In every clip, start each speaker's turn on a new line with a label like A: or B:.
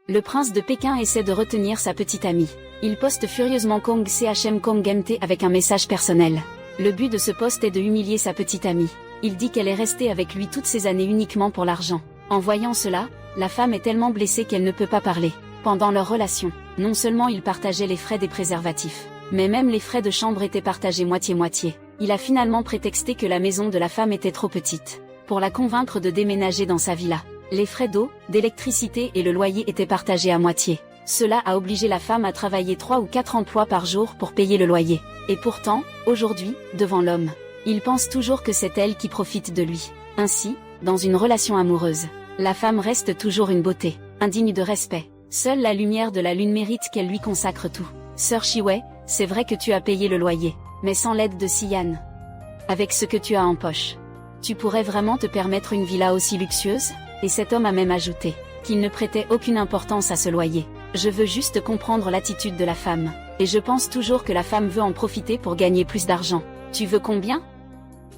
A: Le prince de Pékin essaie de retenir sa petite amie. Il poste furieusement Kong CHM Kong MT avec un message personnel. Le but de ce post est de humilier sa petite amie. Il dit qu'elle est restée avec lui toutes ces années uniquement pour l'argent. En voyant cela, la femme est tellement blessée qu'elle ne peut pas parler. Pendant leur relation, non seulement il partageait les frais des préservatifs, mais même les frais de chambre étaient partagés moitié-moitié. Il a finalement prétexté que la maison de la femme était trop petite pour la convaincre de déménager dans sa villa. Les frais d'eau, d'électricité et le loyer étaient partagés à moitié. Cela a obligé la femme à travailler 3 ou 4 emplois par jour pour payer le loyer. Et pourtant, aujourd'hui, devant l'homme, il pense toujours que c'est elle qui profite de lui. Ainsi, dans une relation amoureuse, la femme reste toujours une beauté, indigne de respect. Seule la lumière de la lune mérite qu'elle lui consacre tout. Sœur Shiwei, c'est vrai que tu as payé le loyer, mais sans l'aide de Xian. Avec ce que tu as en poche, tu pourrais vraiment te permettre une villa aussi luxueuse? Et cet homme a même ajouté qu'il ne prêtait aucune importance à ce loyer. Je veux juste comprendre l'attitude de la femme, et je pense toujours que la femme veut en profiter pour gagner plus d'argent. Tu veux combien?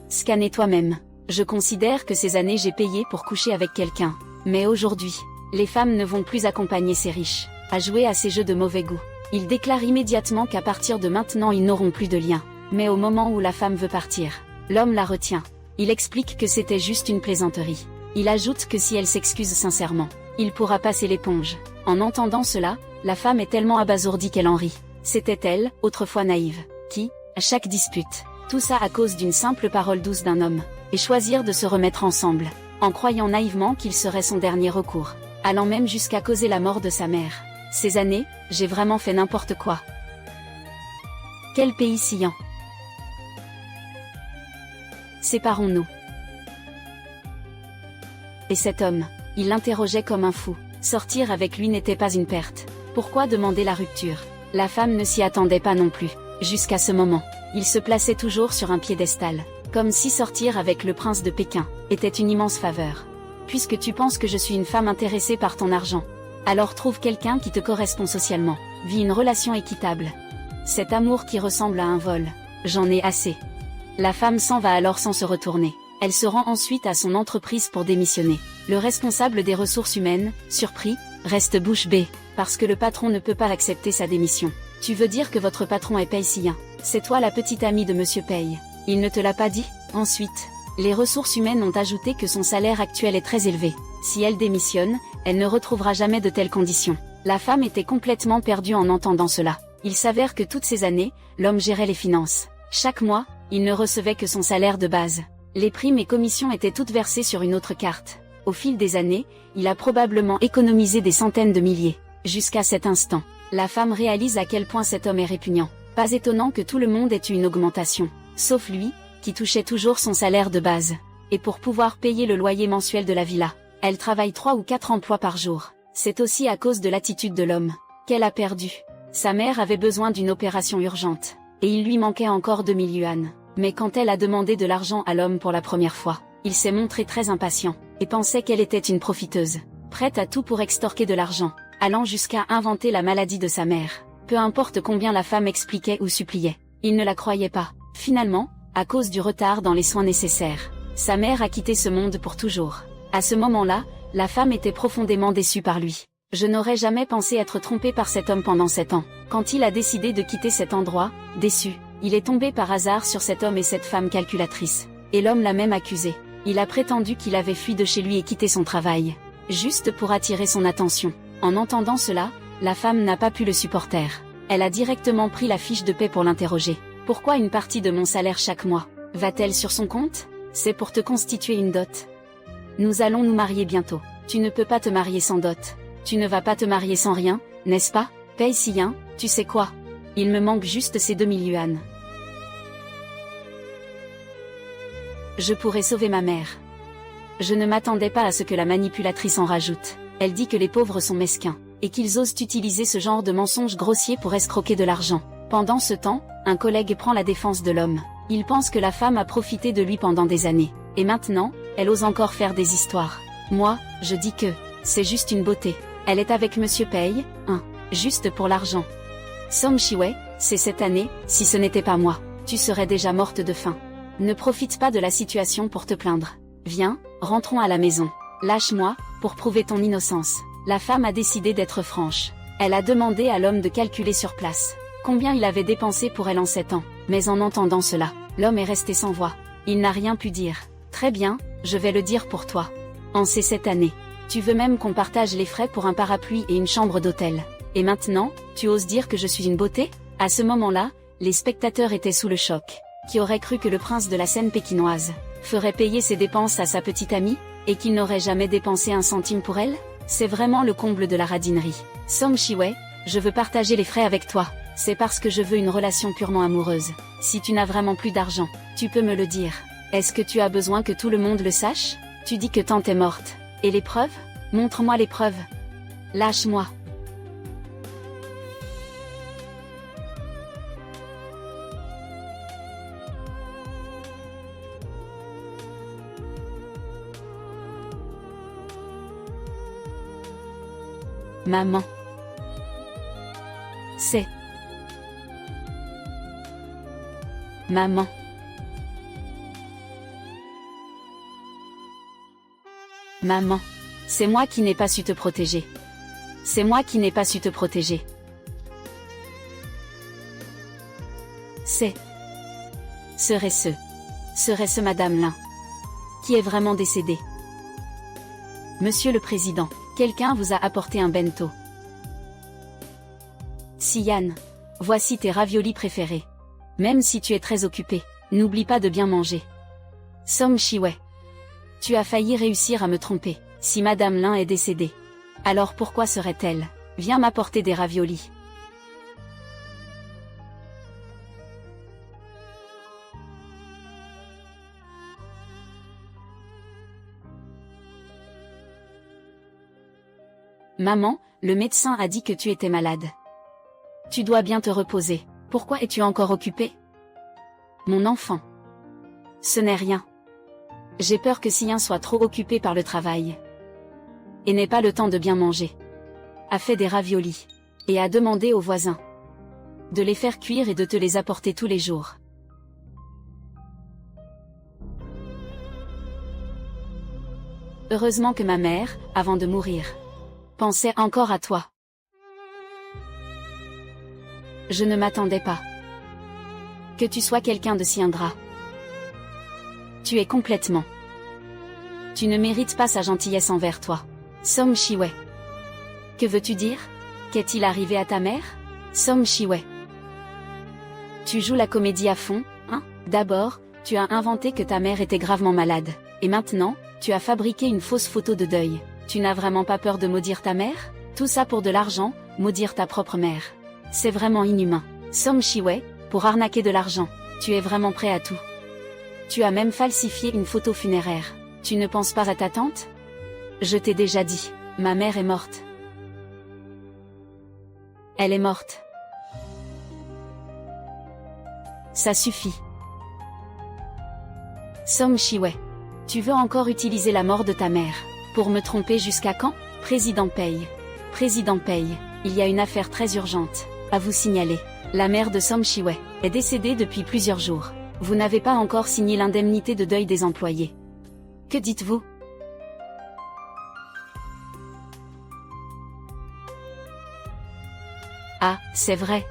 A: Scannez toi-même. Je considère que ces années j'ai payé pour coucher avec quelqu'un. Mais aujourd'hui, les femmes ne vont plus accompagner ces riches à jouer à ces jeux de mauvais goût. Il déclare immédiatement qu'à partir de maintenant ils n'auront plus de lien. Mais au moment où la femme veut partir, l'homme la retient. Il explique que c'était juste une plaisanterie. Il ajoute que si elle s'excuse sincèrement, il pourra passer l'éponge. En entendant cela, la femme est tellement abasourdie qu'elle en rit. C'était elle, autrefois naïve, qui, à chaque dispute, tout ça à cause d'une simple parole douce d'un homme, et choisir de se remettre ensemble, en croyant naïvement qu'il serait son dernier recours, allant même jusqu'à causer la mort de sa mère. Ces années, j'ai vraiment fait n'importe quoi. Quel pays sciant. Séparons-nous. Et cet homme, il l'interrogeait comme un fou. Sortir avec lui n'était pas une perte. Pourquoi demander la rupture? La femme ne s'y attendait pas non plus. Jusqu'à ce moment, il se plaçait toujours sur un piédestal, comme si sortir avec le prince de Pékin était une immense faveur. Puisque tu penses que je suis une femme intéressée par ton argent, alors trouve quelqu'un qui te correspond socialement. Vis une relation équitable. Cet amour qui ressemble à un vol, j'en ai assez. La femme s'en va alors sans se retourner. Elle se rend ensuite à son entreprise pour démissionner. Le responsable des ressources humaines, surpris, reste bouche bée, parce que le patron ne peut pas accepter sa démission. Tu veux dire que votre patron est Pei Xian? C'est toi la petite amie de Monsieur Pei. Il ne te l'a pas dit? Ensuite, les ressources humaines ont ajouté que son salaire actuel est très élevé. Si elle démissionne, elle ne retrouvera jamais de telles conditions. La femme était complètement perdue en entendant cela. Il s'avère que toutes ces années, l'homme gérait les finances. Chaque mois, il ne recevait que son salaire de base. Les primes et commissions étaient toutes versées sur une autre carte. Au fil des années, il a probablement économisé des centaines de milliers. Jusqu'à cet instant, la femme réalise à quel point cet homme est répugnant. Pas étonnant que tout le monde ait eu une augmentation, sauf lui, qui touchait toujours son salaire de base. Et pour pouvoir payer le loyer mensuel de la villa, elle travaille 3 ou 4 emplois par jour. C'est aussi à cause de l'attitude de l'homme qu'elle a perdu. Sa mère avait besoin d'une opération urgente, et il lui manquait encore 2000 yuan. Mais quand elle a demandé de l'argent à l'homme pour la première fois, il s'est montré très impatient, et pensait qu'elle était une profiteuse, prête à tout pour extorquer de l'argent, allant jusqu'à inventer la maladie de sa mère. Peu importe combien la femme expliquait ou suppliait, il ne la croyait pas. Finalement, à cause du retard dans les soins nécessaires, sa mère a quitté ce monde pour toujours. À ce moment-là, la femme était profondément déçue par lui. Je n'aurais jamais pensé être trompée par cet homme pendant 7 ans. Quand il a décidé de quitter cet endroit, déçu, il est tombé par hasard sur cet homme et cette femme calculatrice. Et l'homme l'a même accusé. Il a prétendu qu'il avait fui de chez lui et quitté son travail, juste pour attirer son attention. En entendant cela, la femme n'a pas pu le supporter. Elle a directement pris la fiche de paie pour l'interroger. Pourquoi une partie de mon salaire chaque mois? Va-t-elle sur son compte? C'est pour te constituer une dot. Nous allons nous marier bientôt. Tu ne peux pas te marier sans dot. Tu ne vas pas te marier sans rien, n'est-ce pas? Pei Xian, tu sais quoi? Il me manque juste ces 2000 yuan. Je pourrais sauver ma mère. Je ne m'attendais pas à ce que la manipulatrice en rajoute. Elle dit que les pauvres sont mesquins, et qu'ils osent utiliser ce genre de mensonges grossiers pour escroquer de l'argent. Pendant ce temps, un collègue prend la défense de l'homme. Il pense que la femme a profité de lui pendant des années. Et maintenant, elle ose encore faire des histoires. Moi, je dis que c'est juste une beauté. Elle est avec Monsieur Pei, juste pour l'argent. Song Shiwei, c'est cette année, si ce n'était pas moi, tu serais déjà morte de faim. Ne profite pas de la situation pour te plaindre. Viens, rentrons à la maison. Lâche-moi, pour prouver ton innocence. La femme a décidé d'être franche. Elle a demandé à l'homme de calculer sur place combien il avait dépensé pour elle en 7 ans. Mais en entendant cela, l'homme est resté sans voix. Il n'a rien pu dire. Très bien, je vais le dire pour toi. En ces 7 années, tu veux même qu'on partage les frais pour un parapluie et une chambre d'hôtel. Et maintenant, tu oses dire que je suis une beauté? À ce moment-là, les spectateurs étaient sous le choc. Qui aurait cru que le prince de la scène pékinoise ferait payer ses dépenses à sa petite amie, et qu'il n'aurait jamais dépensé un centime pour elle? C'est vraiment le comble de la radinerie. Song Shi-wei, je veux partager les frais avec toi. C'est parce que je veux une relation purement amoureuse. Si tu n'as vraiment plus d'argent, tu peux me le dire. Est-ce que tu as besoin que tout le monde le sache? Tu dis que tante est morte. Et les preuves? Montre-moi les preuves. Lâche-moi. Maman. C'est. Maman. Maman. C'est moi qui n'ai pas su te protéger. C'est moi qui n'ai pas su te protéger. C'est. Serait-ce Madame Lin qui est vraiment décédée? Monsieur le Président, quelqu'un vous a apporté un bento. Sian, voici tes raviolis préférés. Même si tu es très occupé, n'oublie pas de bien manger. Song Shi-wei. Tu as failli réussir à me tromper. Si Madame Lin est décédée, alors pourquoi serait-elle? Viens m'apporter des raviolis. Maman, le médecin a dit que tu étais malade. Tu dois bien te reposer. Pourquoi es-tu encore occupé? Mon enfant. Ce n'est rien. J'ai peur que Sien soit trop occupé par le travail. Et n'ait pas le temps de bien manger. A fait des raviolis. Et a demandé aux voisins de les faire cuire et de te les apporter tous les jours. Heureusement que ma mère, avant de mourir, pensait encore à toi. Je ne m'attendais pas que tu sois quelqu'un de si ingrat. Tu es complètement. Tu ne mérites pas sa gentillesse envers toi. Song Shi-wei. Que veux-tu dire? Qu'est-il arrivé à ta mère? Song Shi-wei. Tu joues la comédie à fond, hein? D'abord, tu as inventé que ta mère était gravement malade. Et maintenant, tu as fabriqué une fausse photo de deuil. Tu n'as vraiment pas peur de maudire ta mère? Tout ça pour de l'argent, maudire ta propre mère. C'est vraiment inhumain. Song Shi-wei, pour arnaquer de l'argent, tu es vraiment prêt à tout. Tu as même falsifié une photo funéraire. Tu ne penses pas à ta tante? Je t'ai déjà dit, ma mère est morte. Elle est morte. Ça suffit. Song Shi-wei. Tu veux encore utiliser la mort de ta mère pour me tromper jusqu'à quand? Président Pei. Président Pei, il y a une affaire très urgente à vous signaler. La mère de Song Shi-wei est décédée depuis plusieurs jours. Vous n'avez pas encore signé l'indemnité de deuil des employés. Que dites-vous? Ah, c'est vrai.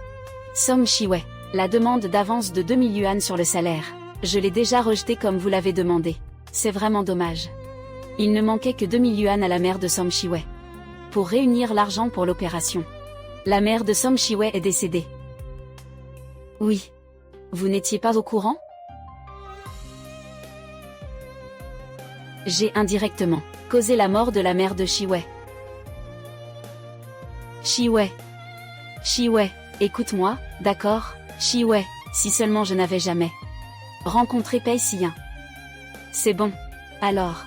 A: Song Shi-wei, la demande d'avance de 2000 yuan sur le salaire. Je l'ai déjà rejetée comme vous l'avez demandé. C'est vraiment dommage. Il ne manquait que 2000 yuan à la mère de Song Shi-wei pour réunir l'argent pour l'opération. La mère de Song Shi-wei est décédée. Oui. Vous n'étiez pas au courant? J'ai indirectement causé la mort de la mère de Shi-wei. Shi-wei. Shi-wei, écoute-moi, d'accord? Shi-wei, si seulement je n'avais jamais rencontré Pei Sian. C'est bon. Alors.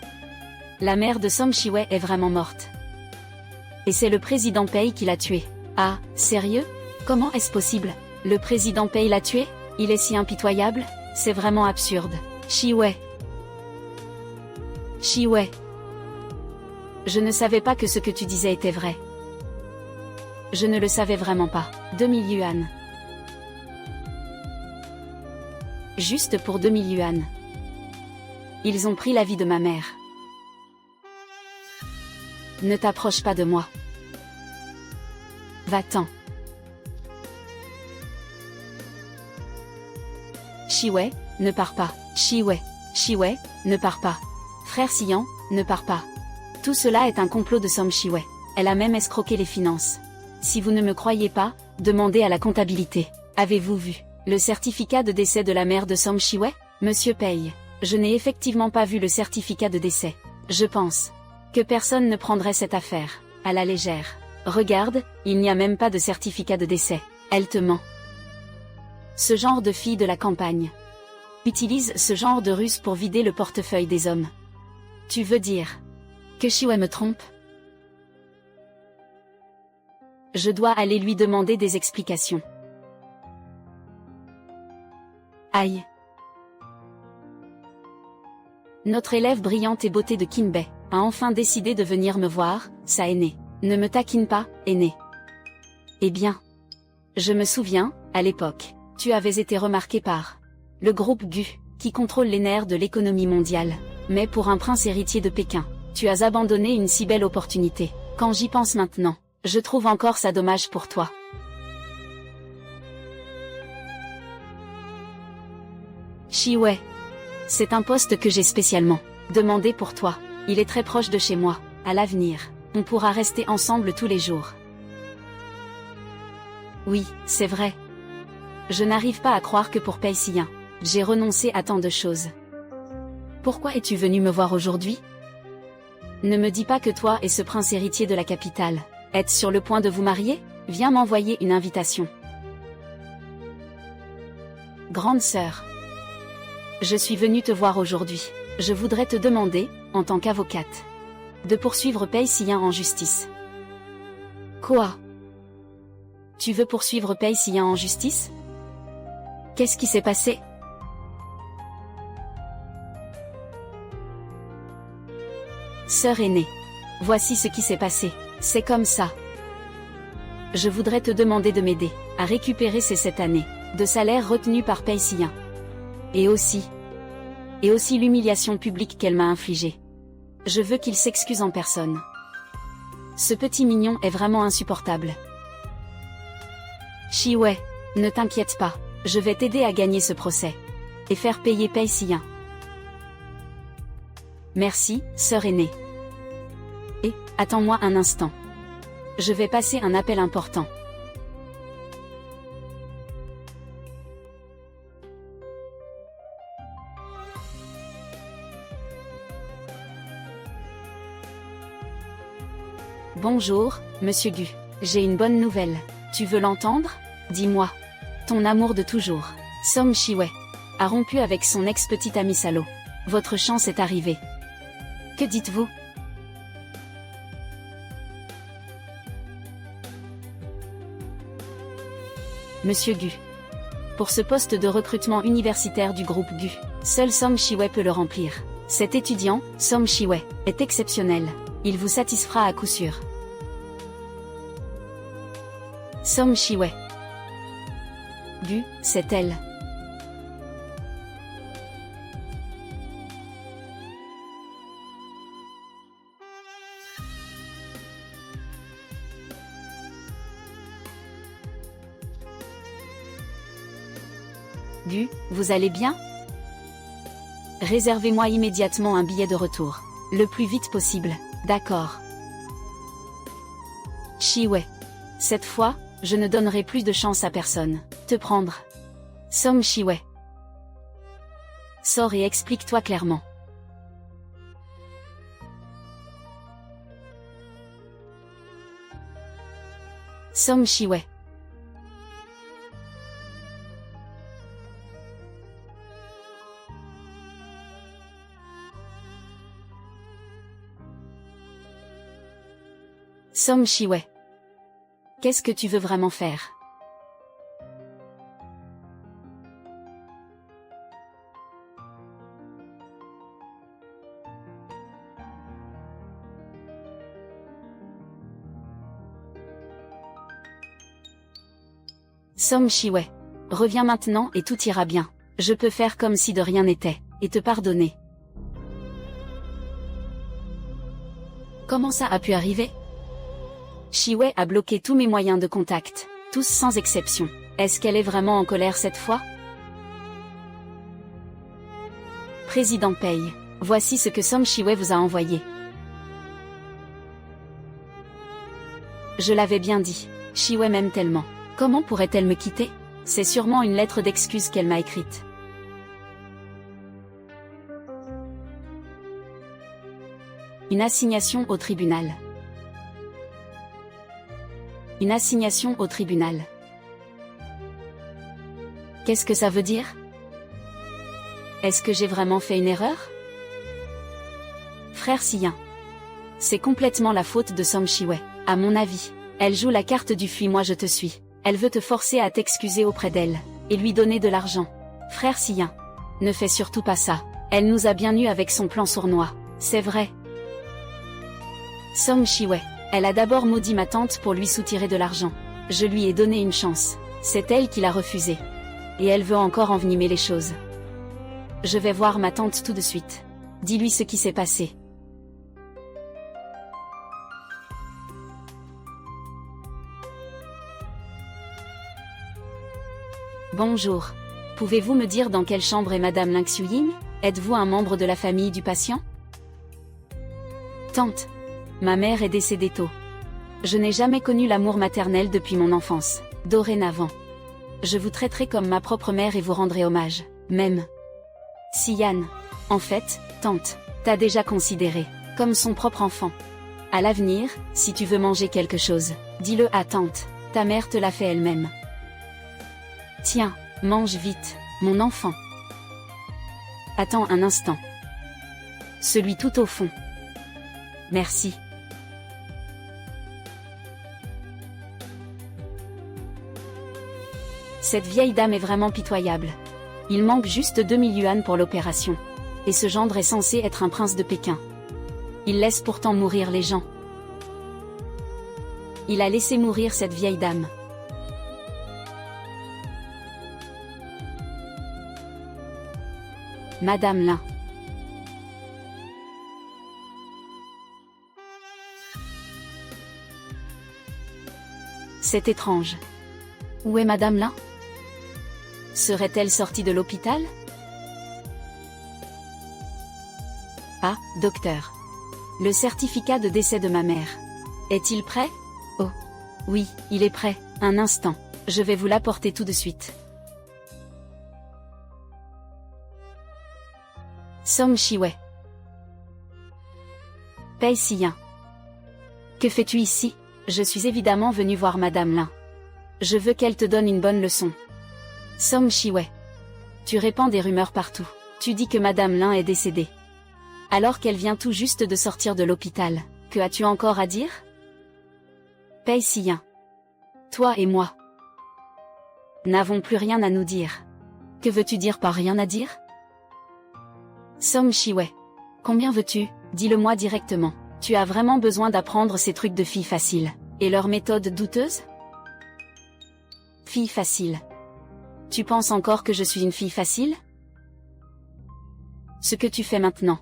A: La mère de Song Shi-wei est vraiment morte. Et c'est le président Pei qui l'a tuée. Ah, sérieux? Comment est-ce possible? Le président Pei l'a tuée? Il est si impitoyable? C'est vraiment absurde. Shi-wei. Shi-wei. Je ne savais pas que ce que tu disais était vrai. Je ne le savais vraiment pas. 2000 yuan. Juste pour 2000 yuan. Ils ont pris la vie de ma mère. Ne t'approche pas de moi. Va-t'en. Shiwei, ne pars pas. Shiwei, ne pars pas. Frère Siyan, ne pars pas. Tout cela est un complot de Song Shiwei. Elle a même escroqué les finances. Si vous ne me croyez pas, demandez à la comptabilité. Avez-vous vu le certificat de décès de la mère de Song Shiwei? Monsieur Pei, je n'ai effectivement pas vu le certificat de décès. Je pense que personne ne prendrait cette affaire à la légère. Regarde, il n'y a même pas de certificat de décès. Elle te ment. Ce genre de fille de la campagne utilise ce genre de ruse pour vider le portefeuille des hommes. Tu veux dire que Shiwei me trompe? Je dois aller lui demander des explications. Aïe. Notre élève brillante et beauté de Kinbei a enfin décidé de venir me voir, sa aînée. Ne me taquine pas, aînée. Eh bien. Je me souviens, à l'époque, tu avais été remarqué par le groupe Gu, qui contrôle les nerfs de l'économie mondiale. Mais pour un prince héritier de Pékin, tu as abandonné une si belle opportunité. Quand j'y pense maintenant, je trouve encore ça dommage pour toi. Shiwei. C'est un poste que j'ai spécialement demandé pour toi. Il est très proche de chez moi. À l'avenir, on pourra rester ensemble tous les jours. Oui, c'est vrai. Je n'arrive pas à croire que pour Pei Siyan, j'ai renoncé à tant de choses. Pourquoi es-tu venu me voir aujourd'hui? Ne me dis pas que toi et ce prince héritier de la capitale êtes sur le point de vous marier? Viens m'envoyer une invitation. Grande sœur. Je suis venue te voir aujourd'hui. Je voudrais te demander, en tant qu'avocate, de poursuivre Pei Siyan en justice. Quoi? Tu veux poursuivre Pei Siyan en justice? Qu'est-ce qui s'est passé? Sœur aînée. Voici ce qui s'est passé. C'est comme ça. Je voudrais te demander de m'aider à récupérer ces 7 années de salaire retenues par Pei Siyan. Et aussi l'humiliation publique qu'elle m'a infligée. Je veux qu'il s'excuse en personne. Ce petit mignon est vraiment insupportable. Shiwei, ne t'inquiète pas, je vais t'aider à gagner ce procès. Et faire payer Pei Siyan. Merci, sœur aînée. Et, attends-moi un instant. Je vais passer un appel important. Bonjour, monsieur Gu. J'ai une bonne nouvelle. Tu veux l'entendre? Dis-moi. Ton amour de toujours, Song Shiwei, a rompu avec son ex-petit ami salaud. Votre chance est arrivée. Que dites-vous? Monsieur Gu. Pour ce poste de recrutement universitaire du groupe Gu, seul Song Shiwei peut le remplir. Cet étudiant, Song Shiwei, est exceptionnel. Il vous satisfera à coup sûr. Song Shiwei. Gu, c'est elle. Gu, vous allez bien? Réservez-moi immédiatement un billet de retour. Le plus vite possible, d'accord. Shiwei. Cette fois, je ne donnerai plus de chance à personne. Te prendre. Song Shiwei. Sors et explique-toi clairement. Song Shiwei. Song Shiwei. Qu'est-ce que tu veux vraiment faire? Song Shiwei. Reviens maintenant et tout ira bien. Je peux faire comme si de rien n'était, et te pardonner. Comment ça a pu arriver? Shiwei a bloqué tous mes moyens de contact, tous sans exception. Est-ce qu'elle est vraiment en colère cette fois? Président Pei, voici ce que Song Shiwei vous a envoyé. Je l'avais bien dit, Shiwei m'aime tellement. Comment pourrait-elle me quitter? C'est sûrement une lettre d'excuse qu'elle m'a écrite. Une assignation au tribunal. Une assignation au tribunal. Qu'est-ce que ça veut dire? Est-ce que j'ai vraiment fait une erreur? Frère Siyin. C'est complètement la faute de Song Shiwei, à mon avis. Elle joue la carte du fuis-moi je te suis. Elle veut te forcer à t'excuser auprès d'elle, et lui donner de l'argent. Frère Siyin. Ne fais surtout pas ça. Elle nous a bien eu avec son plan sournois. C'est vrai. Song Shiwei. Elle a d'abord maudit ma tante pour lui soutirer de l'argent. Je lui ai donné une chance. C'est elle qui l'a refusé. Et elle veut encore envenimer les choses. Je vais voir ma tante tout de suite. Dis-lui ce qui s'est passé. Bonjour. Pouvez-vous me dire dans quelle chambre est Madame Ling Xiuying? Êtes-vous un membre de la famille du patient? Tante. Ma mère est décédée tôt. Je n'ai jamais connu l'amour maternel depuis mon enfance. Dorénavant, je vous traiterai comme ma propre mère et vous rendrai hommage. Même. Siyan. En fait, tante, t'a déjà considéré comme son propre enfant. À l'avenir, si tu veux manger quelque chose, dis-le à tante. Ta mère te l'a fait elle-même. Tiens, mange vite, mon enfant. Attends un instant. Celui tout au fond. Merci. Cette vieille dame est vraiment pitoyable. Il manque juste 2000 yuan pour l'opération. Et ce gendre est censé être un prince de Pékin. Il laisse pourtant mourir les gens. Il a laissé mourir cette vieille dame. Madame Lin. C'est étrange. Où est Madame Lin? Serait-elle sortie de l'hôpital? Ah, docteur. Le certificat de décès de ma mère. Est-il prêt? Oh. Oui, il est prêt. Un instant. Je vais vous l'apporter tout de suite. Song Shiwei. Pei Siyin. Que fais-tu ici? Je suis évidemment venu voir Madame Lin. Je veux qu'elle te donne une bonne leçon. Song Shiwei. Tu répands des rumeurs partout. Tu dis que Madame Lin est décédée. Alors qu'elle vient tout juste de sortir de l'hôpital. Que as-tu encore à dire? Pei Siyin. Toi et moi n'avons plus rien à nous dire. Que veux-tu dire par rien à dire? Song Shiwei. Combien veux-tu? Dis-le-moi directement. Tu as vraiment besoin d'apprendre ces trucs de filles faciles. Et leurs méthodes douteuses? Fille facile. Tu penses encore que je suis une fille facile? Ce que tu fais maintenant.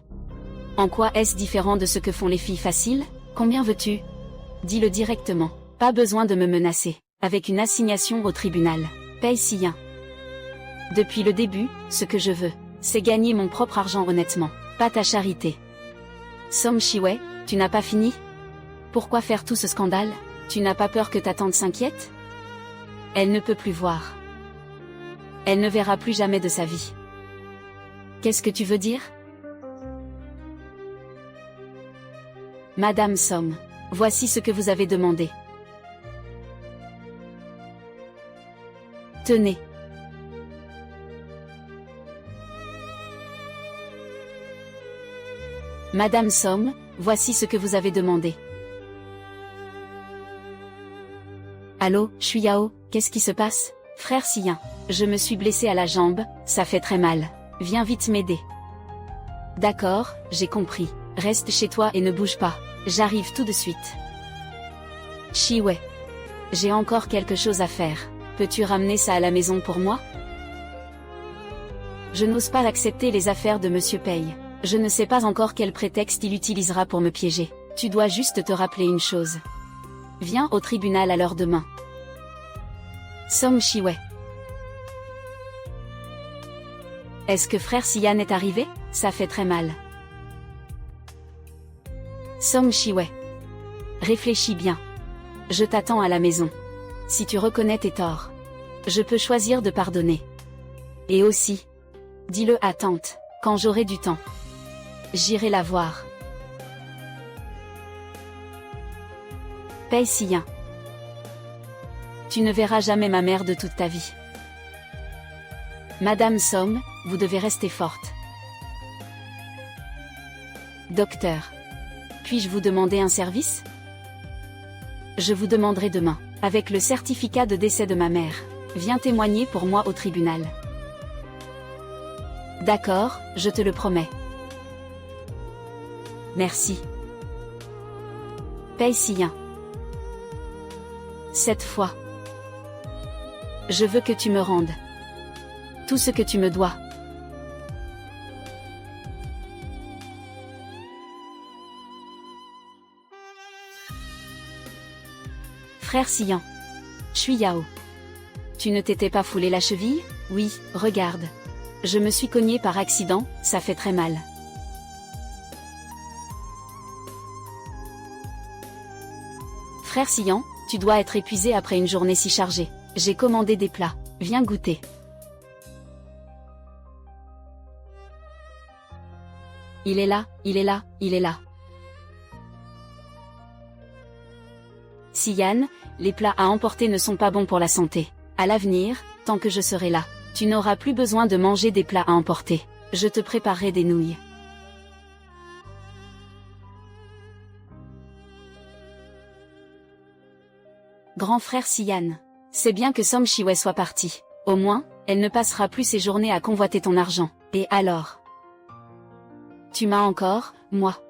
A: En quoi est-ce différent de ce que font les filles faciles? Combien veux-tu? Dis-le directement. Pas besoin de me menacer. Avec une assignation au tribunal. Pei Siyin. Depuis le début, ce que je veux, c'est gagner mon propre argent honnêtement. Pas ta charité. Song Shiwei, tu n'as pas fini? Pourquoi faire tout ce scandale? Tu n'as pas peur que ta tante s'inquiète? Elle ne peut plus voir. Elle ne verra plus jamais de sa vie. Qu'est-ce que tu veux dire? Madame Song, voici ce que vous avez demandé. Tenez. Madame Song, voici ce que vous avez demandé. Allô, Shuyao, qu'est-ce qui se passe? Frère Siyin, je me suis blessé à la jambe, ça fait très mal. Viens vite m'aider. D'accord, j'ai compris. Reste chez toi et ne bouge pas. J'arrive tout de suite. Shiwei. J'ai encore quelque chose à faire. Peux-tu ramener ça à la maison pour moi? Je n'ose pas accepter les affaires de Monsieur Pei. Je ne sais pas encore quel prétexte il utilisera pour me piéger. Tu dois juste te rappeler une chose. Viens au tribunal à l'heure demain. Song Shiwei. Est-ce que frère Sian est arrivé? Ça fait très mal. Song Shiwei. Réfléchis bien. Je t'attends à la maison. Si tu reconnais tes torts, je peux choisir de pardonner. Et aussi, dis-le à tante, quand j'aurai du temps. J'irai la voir. Pei Sian. Tu ne verras jamais ma mère de toute ta vie. Madame Song, vous devez rester forte. Docteur. Puis-je vous demander un service? Je vous demanderai demain, avec le certificat de décès de ma mère. Viens témoigner pour moi au tribunal. D'accord, je te le promets. Merci. Pei Sian. Cette fois, je veux que tu me rendes tout ce que tu me dois. Frère Sian. Shui Yao. Tu ne t'étais pas foulé la cheville? Oui, regarde. Je me suis cogné par accident, ça fait très mal. Frère Sian, tu dois être épuisé après une journée si chargée. J'ai commandé des plats, viens goûter. Il est là, il est là, il est là. Sian, les plats à emporter ne sont pas bons pour la santé. À l'avenir, tant que je serai là, tu n'auras plus besoin de manger des plats à emporter. Je te préparerai des nouilles. Grand frère Sian. C'est bien que Song Shiwei soit partie. Au moins, elle ne passera plus ses journées à convoiter ton argent. Et alors? Tu m'as encore, moi.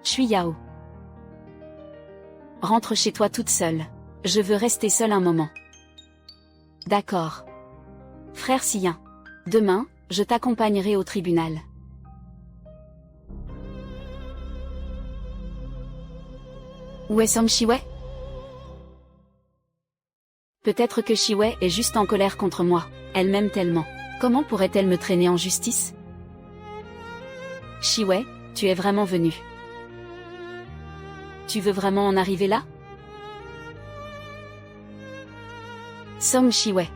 A: Shui Yao. Rentre chez toi toute seule. Je veux rester seule un moment. D'accord. Frère Sian. Demain, je t'accompagnerai au tribunal. Où est Song Shiwei? Peut-être que Shiwei est juste en colère contre moi. Elle m'aime tellement. Comment pourrait-elle me traîner en justice? Shiwei, tu es vraiment venu. Tu veux vraiment en arriver là? Song Shiwei.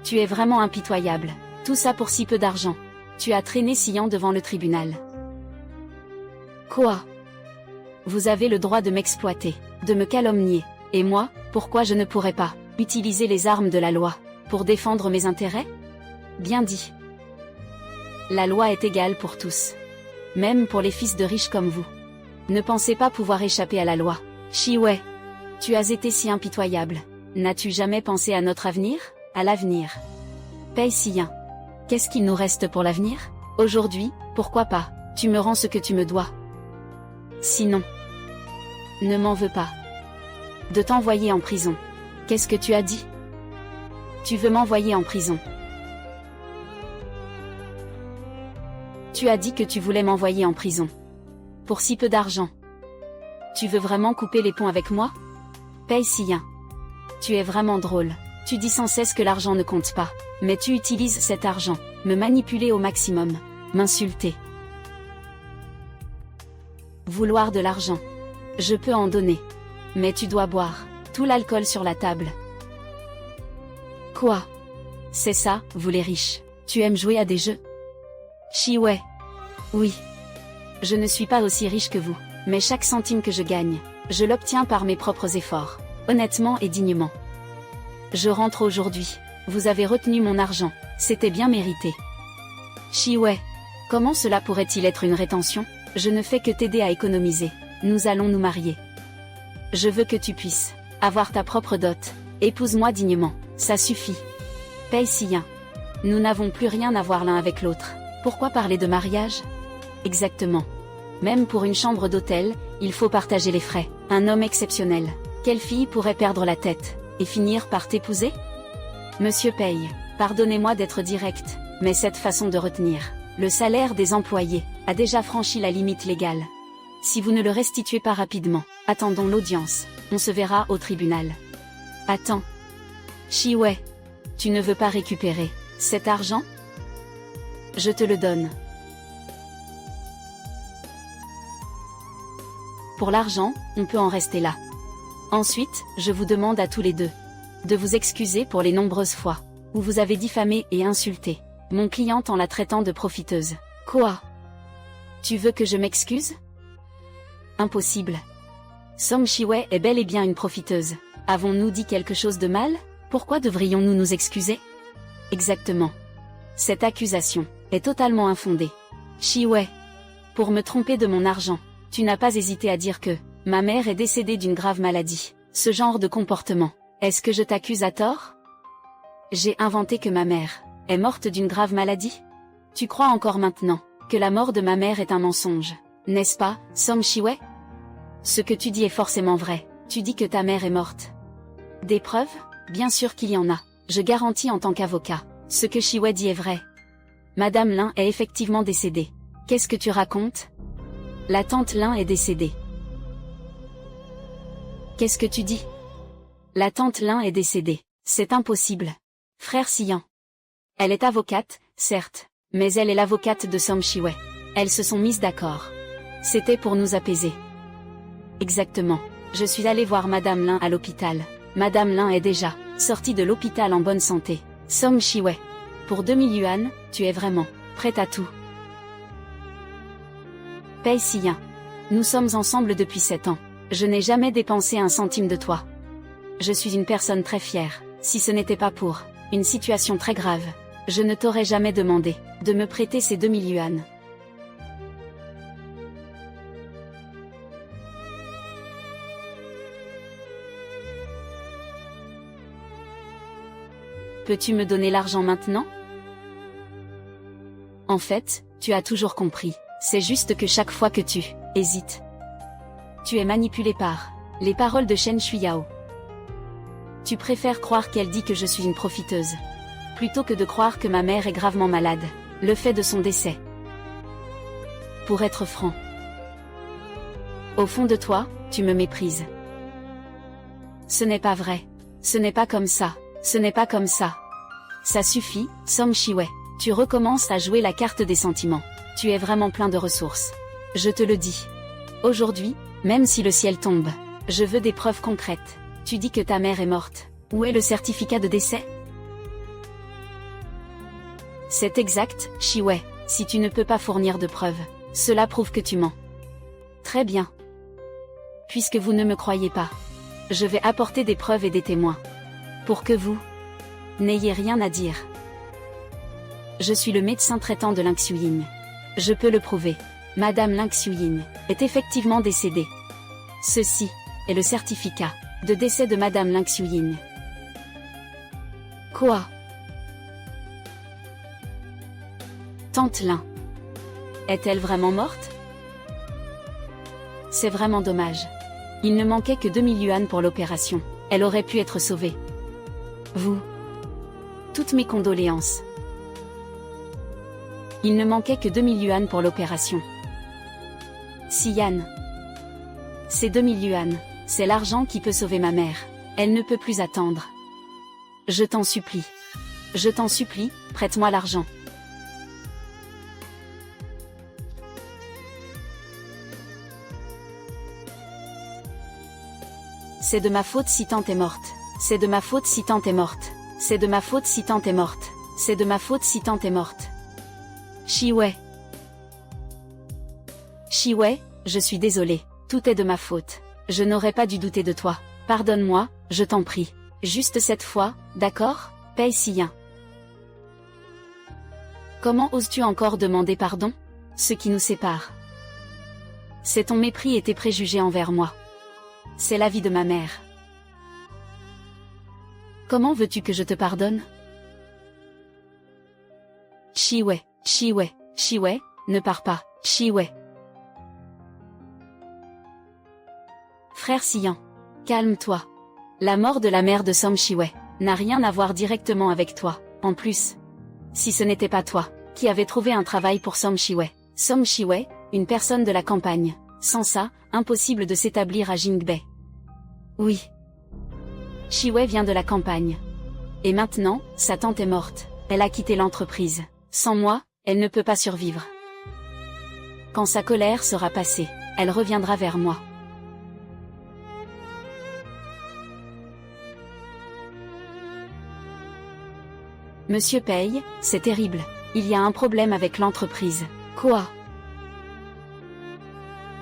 A: Tu es vraiment impitoyable. Tout ça pour si peu d'argent. Tu as traîné Sian devant le tribunal. Quoi? Vous avez le droit de m'exploiter, de me calomnier. Et moi, pourquoi je ne pourrais pas utiliser les armes de la loi pour défendre mes intérêts? Bien dit. La loi est égale pour tous. Même pour les fils de riches comme vous. Ne pensez pas pouvoir échapper à la loi. Shiwei. Tu as été si impitoyable. N'as-tu jamais pensé à notre avenir? À l'avenir. Pei Sian. Qu'est-ce qu'il nous reste pour l'avenir? Aujourd'hui, pourquoi pas, tu me rends ce que tu me dois. Sinon, ne m'en veux pas. De t'envoyer en prison. Qu'est-ce que tu as dit? Tu veux m'envoyer en prison. Tu as dit que tu voulais m'envoyer en prison. Pour si peu d'argent. Tu veux vraiment couper les ponts avec moi? Pei Sian. Tu es vraiment drôle. Tu dis sans cesse que l'argent ne compte pas. Mais tu utilises cet argent, me manipuler au maximum, m'insulter. Vouloir de l'argent. Je peux en donner. Mais tu dois boire tout l'alcool sur la table. Quoi? C'est ça, vous les riches. Tu aimes jouer à des jeux? Shiwei. Oui. Je ne suis pas aussi riche que vous, mais chaque centime que je gagne, je l'obtiens par mes propres efforts, honnêtement et dignement. Je rentre aujourd'hui. Vous avez retenu mon argent, c'était bien mérité. Shiwei. Comment cela pourrait-il être une rétention? Je ne fais que t'aider à économiser. Nous allons nous marier. Je veux que tu puisses avoir ta propre dot. Épouse-moi dignement, ça suffit. Pei Sian. Nous n'avons plus rien à voir l'un avec l'autre. Pourquoi parler de mariage? Exactement. Même pour une chambre d'hôtel, il faut partager les frais. Un homme exceptionnel. Quelle fille pourrait perdre la tête et finir par t'épouser? Monsieur Pei, pardonnez-moi d'être direct, mais cette façon de retenir le salaire des employés a déjà franchi la limite légale. Si vous ne le restituez pas rapidement, attendons l'audience, on se verra au tribunal. Attends. Shi-wei. Tu ne veux pas récupérer cet argent? Je te le donne. Pour l'argent, on peut en rester là. Ensuite, je vous demande à tous les deux de vous excuser pour les nombreuses fois où vous avez diffamé et insulté mon cliente en la traitant de profiteuse. Quoi? Tu veux que je m'excuse? Impossible. Song Shi-wei est bel et bien une profiteuse. Avons-nous dit quelque chose de mal? Pourquoi devrions-nous nous excuser? Exactement. Cette accusation est totalement infondée. Shi-wei, pour me tromper de mon argent, tu n'as pas hésité à dire que ma mère est décédée d'une grave maladie. Ce genre de comportement, est-ce que je t'accuse à tort? J'ai inventé que ma mère est morte d'une grave maladie? Tu crois encore maintenant que la mort de ma mère est un mensonge, n'est-ce pas, Song Shi-wei? Ce que tu dis est forcément vrai. Tu dis que ta mère est morte. Des preuves? Bien sûr qu'il y en a. Je garantis en tant qu'avocat. Ce que Shi-wei dit est vrai. Madame Lin est effectivement décédée. Qu'est-ce que tu racontes? La tante Lin est décédée. Qu'est-ce que tu dis? La tante Lin est décédée. C'est impossible. Frère Siyan. Elle est avocate, certes, mais elle est l'avocate de Song Shi-wei. Elles se sont mises d'accord. C'était pour nous apaiser. Exactement. Je suis allée voir Madame Lin à l'hôpital. Madame Lin est déjà sortie de l'hôpital en bonne santé. Song Shi-wei. Pour 2000 yuan, tu es vraiment prête à tout. Pei Siyan. Nous sommes ensemble depuis 7 ans. Je n'ai jamais dépensé un centime de toi. Je suis une personne très fière. Si ce n'était pas pour une situation très grave, je ne t'aurais jamais demandé de me prêter ces 2000 yuan. Peux-tu me donner l'argent maintenant? En fait, tu as toujours compris. C'est juste que chaque fois que tu hésites, tu es manipulé par les paroles de Shen Shuyao. Tu préfères croire qu'elle dit que je suis une profiteuse, plutôt que de croire que ma mère est gravement malade, le fait de son décès. Pour être franc, au fond de toi, tu me méprises. Ce n'est pas vrai. Ce n'est pas comme ça. Ce n'est pas comme ça. Ça suffit, Song Shi-wei. Tu recommences à jouer la carte des sentiments. Tu es vraiment plein de ressources. Je te le dis. Aujourd'hui, même si le ciel tombe, je veux des preuves concrètes. Tu dis que ta mère est morte. Où est le certificat de décès? C'est exact, Shi-wei. Si tu ne peux pas fournir de preuves, cela prouve que tu mens. Très bien. Puisque vous ne me croyez pas, je vais apporter des preuves et des témoins. Pour que vous n'ayez rien à dire. Je suis le médecin traitant de Lin Xiuying. Je peux le prouver. Madame Lin Xiuying est effectivement décédée. Ceci est le certificat de décès de Madame Lin Xiuying. Quoi? Tante Lin est-elle vraiment morte? C'est vraiment dommage. Il ne manquait que 2000 yuan pour l'opération. Elle aurait pu être sauvée. Vous. Toutes mes condoléances. Il ne manquait que 2000 yuan pour l'opération. Siyan. Ces 2000 yuan, c'est l'argent qui peut sauver ma mère. Elle ne peut plus attendre. Je t'en supplie. Je t'en supplie, prête-moi l'argent. C'est de ma faute si tante est morte. C'est de ma faute si tante est morte. C'est de ma faute si tante est morte. C'est de ma faute si tante est morte. Shi-wei. Shi-wei, je suis désolée. Tout est de ma faute. Je n'aurais pas dû douter de toi. Pardonne-moi, je t'en prie. Juste cette fois, d'accord, Pei Siyan. Comment oses-tu encore demander pardon? Ce qui nous sépare, c'est ton mépris et tes préjugés envers moi. C'est la vie de ma mère. Comment veux-tu que je te pardonne? Shi-wei, Shi-wei, Shi-wei, ne pars pas, Shi-wei. Frère Siyan, calme-toi. La mort de la mère de Song Shi-wei n'a rien à voir directement avec toi. En plus, si ce n'était pas toi qui avais trouvé un travail pour Song Shi-wei, une personne de la campagne, Sans ça, impossible de s'établir à Jingbei. Oui. Shiwei vient de la campagne. Et maintenant, sa tante est morte. Elle a quitté l'entreprise. Sans moi, elle ne peut pas survivre. Quand sa colère sera passée, elle reviendra vers moi. Monsieur Pei, c'est terrible. Il y a un problème avec l'entreprise. Quoi?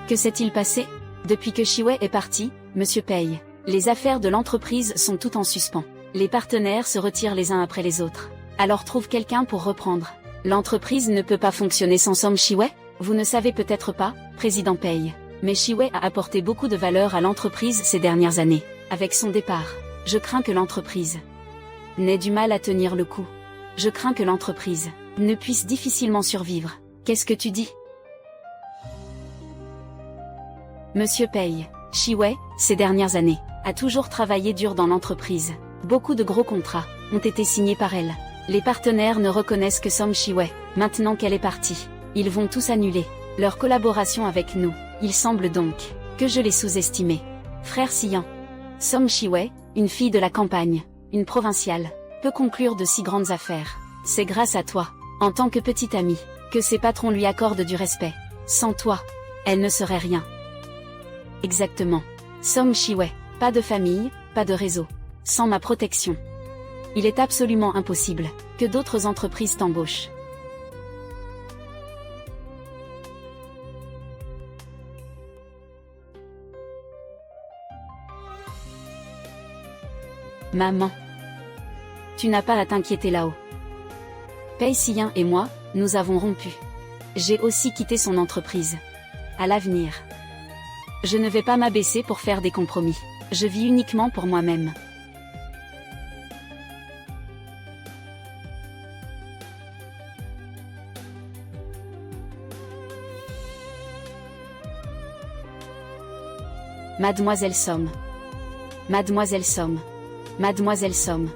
A: Que s'est-il passé? Depuis que Shiwei est parti, Monsieur Pei, les affaires de l'entreprise sont toutes en suspens. Les partenaires se retirent les uns après les autres. Alors trouve quelqu'un pour reprendre. L'entreprise ne peut pas fonctionner sans Som Shiwei? Vous ne savez peut-être pas, Président Pei. Mais Shiwei a apporté beaucoup de valeur à l'entreprise ces dernières années. Avec son départ, je crains que l'entreprise n'ait du mal à tenir le coup. Je crains que l'entreprise ne puisse difficilement survivre. Qu'est-ce que tu dis? Monsieur Pei, Shiwei, ces dernières années, a toujours travaillé dur dans l'entreprise. Beaucoup de gros contrats ont été signés par elle. Les partenaires ne reconnaissent que Som Shiwei, maintenant qu'elle est partie. Ils vont tous annuler leur collaboration avec nous. Il semble donc que je l'ai sous-estimé. Frère Sian. Som Shiwei, une fille de la campagne, une provinciale, peut conclure de si grandes affaires. C'est grâce à toi, en tant que petite amie, que ses patrons lui accordent du respect. Sans toi, elle ne serait rien. Exactement. Som Shiwei, pas de famille, pas de réseau. Sans ma protection, il est absolument impossible que d'autres entreprises t'embauchent. Maman. Tu n'as pas à t'inquiéter là-haut. Pei Sian et moi, nous avons rompu. J'ai aussi quitté son entreprise. À l'avenir, je ne vais pas m'abaisser pour faire des compromis. Je vis uniquement pour moi-même. Mademoiselle Som. Mademoiselle Som. Mademoiselle Som.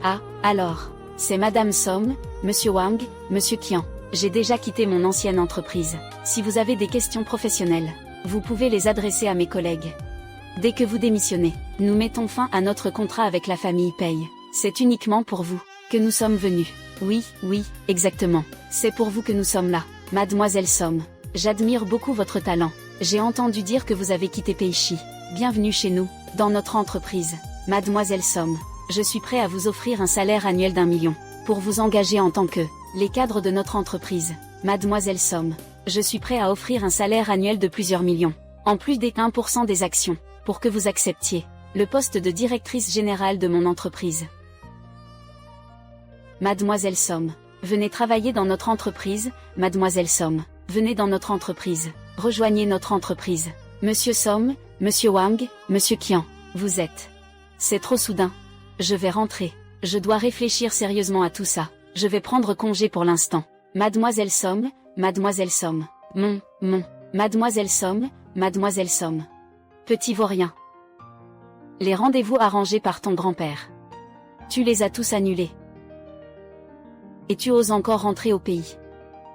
A: Ah, alors, c'est Madame Som, Monsieur Wang, Monsieur Qian. J'ai déjà quitté mon ancienne entreprise. Si vous avez des questions professionnelles, vous pouvez les adresser à mes collègues. Dès que vous démissionnez, nous mettons fin à notre contrat avec la famille Pei. C'est uniquement pour vous que nous sommes venus. Oui, oui, exactement. C'est pour vous que nous sommes là. Mademoiselle Som, j'admire beaucoup votre talent. J'ai entendu dire que vous avez quitté Peishi. Bienvenue chez nous, dans notre entreprise. Mademoiselle Som, je suis prêt à vous offrir un salaire annuel d'1 million, pour vous engager en tant que les cadres de notre entreprise. Mademoiselle Som, je suis prêt à offrir un salaire annuel de plusieurs millions, en plus des 1% des actions, pour que vous acceptiez le poste de directrice générale de mon entreprise. Mademoiselle Som, venez travailler dans notre entreprise. Mademoiselle Som, venez dans notre entreprise. Rejoignez notre entreprise. Monsieur Som, Monsieur Wang, Monsieur Qian, vous êtes. C'est trop soudain. Je vais rentrer. Je dois réfléchir sérieusement à tout ça. Je vais prendre congé pour l'instant. Mademoiselle Som, Mademoiselle Som. Mademoiselle Som, Mademoiselle Som. Petit vaurien. Les rendez-vous arrangés par ton grand-père. Tu les as tous annulés. Et tu oses encore rentrer au pays.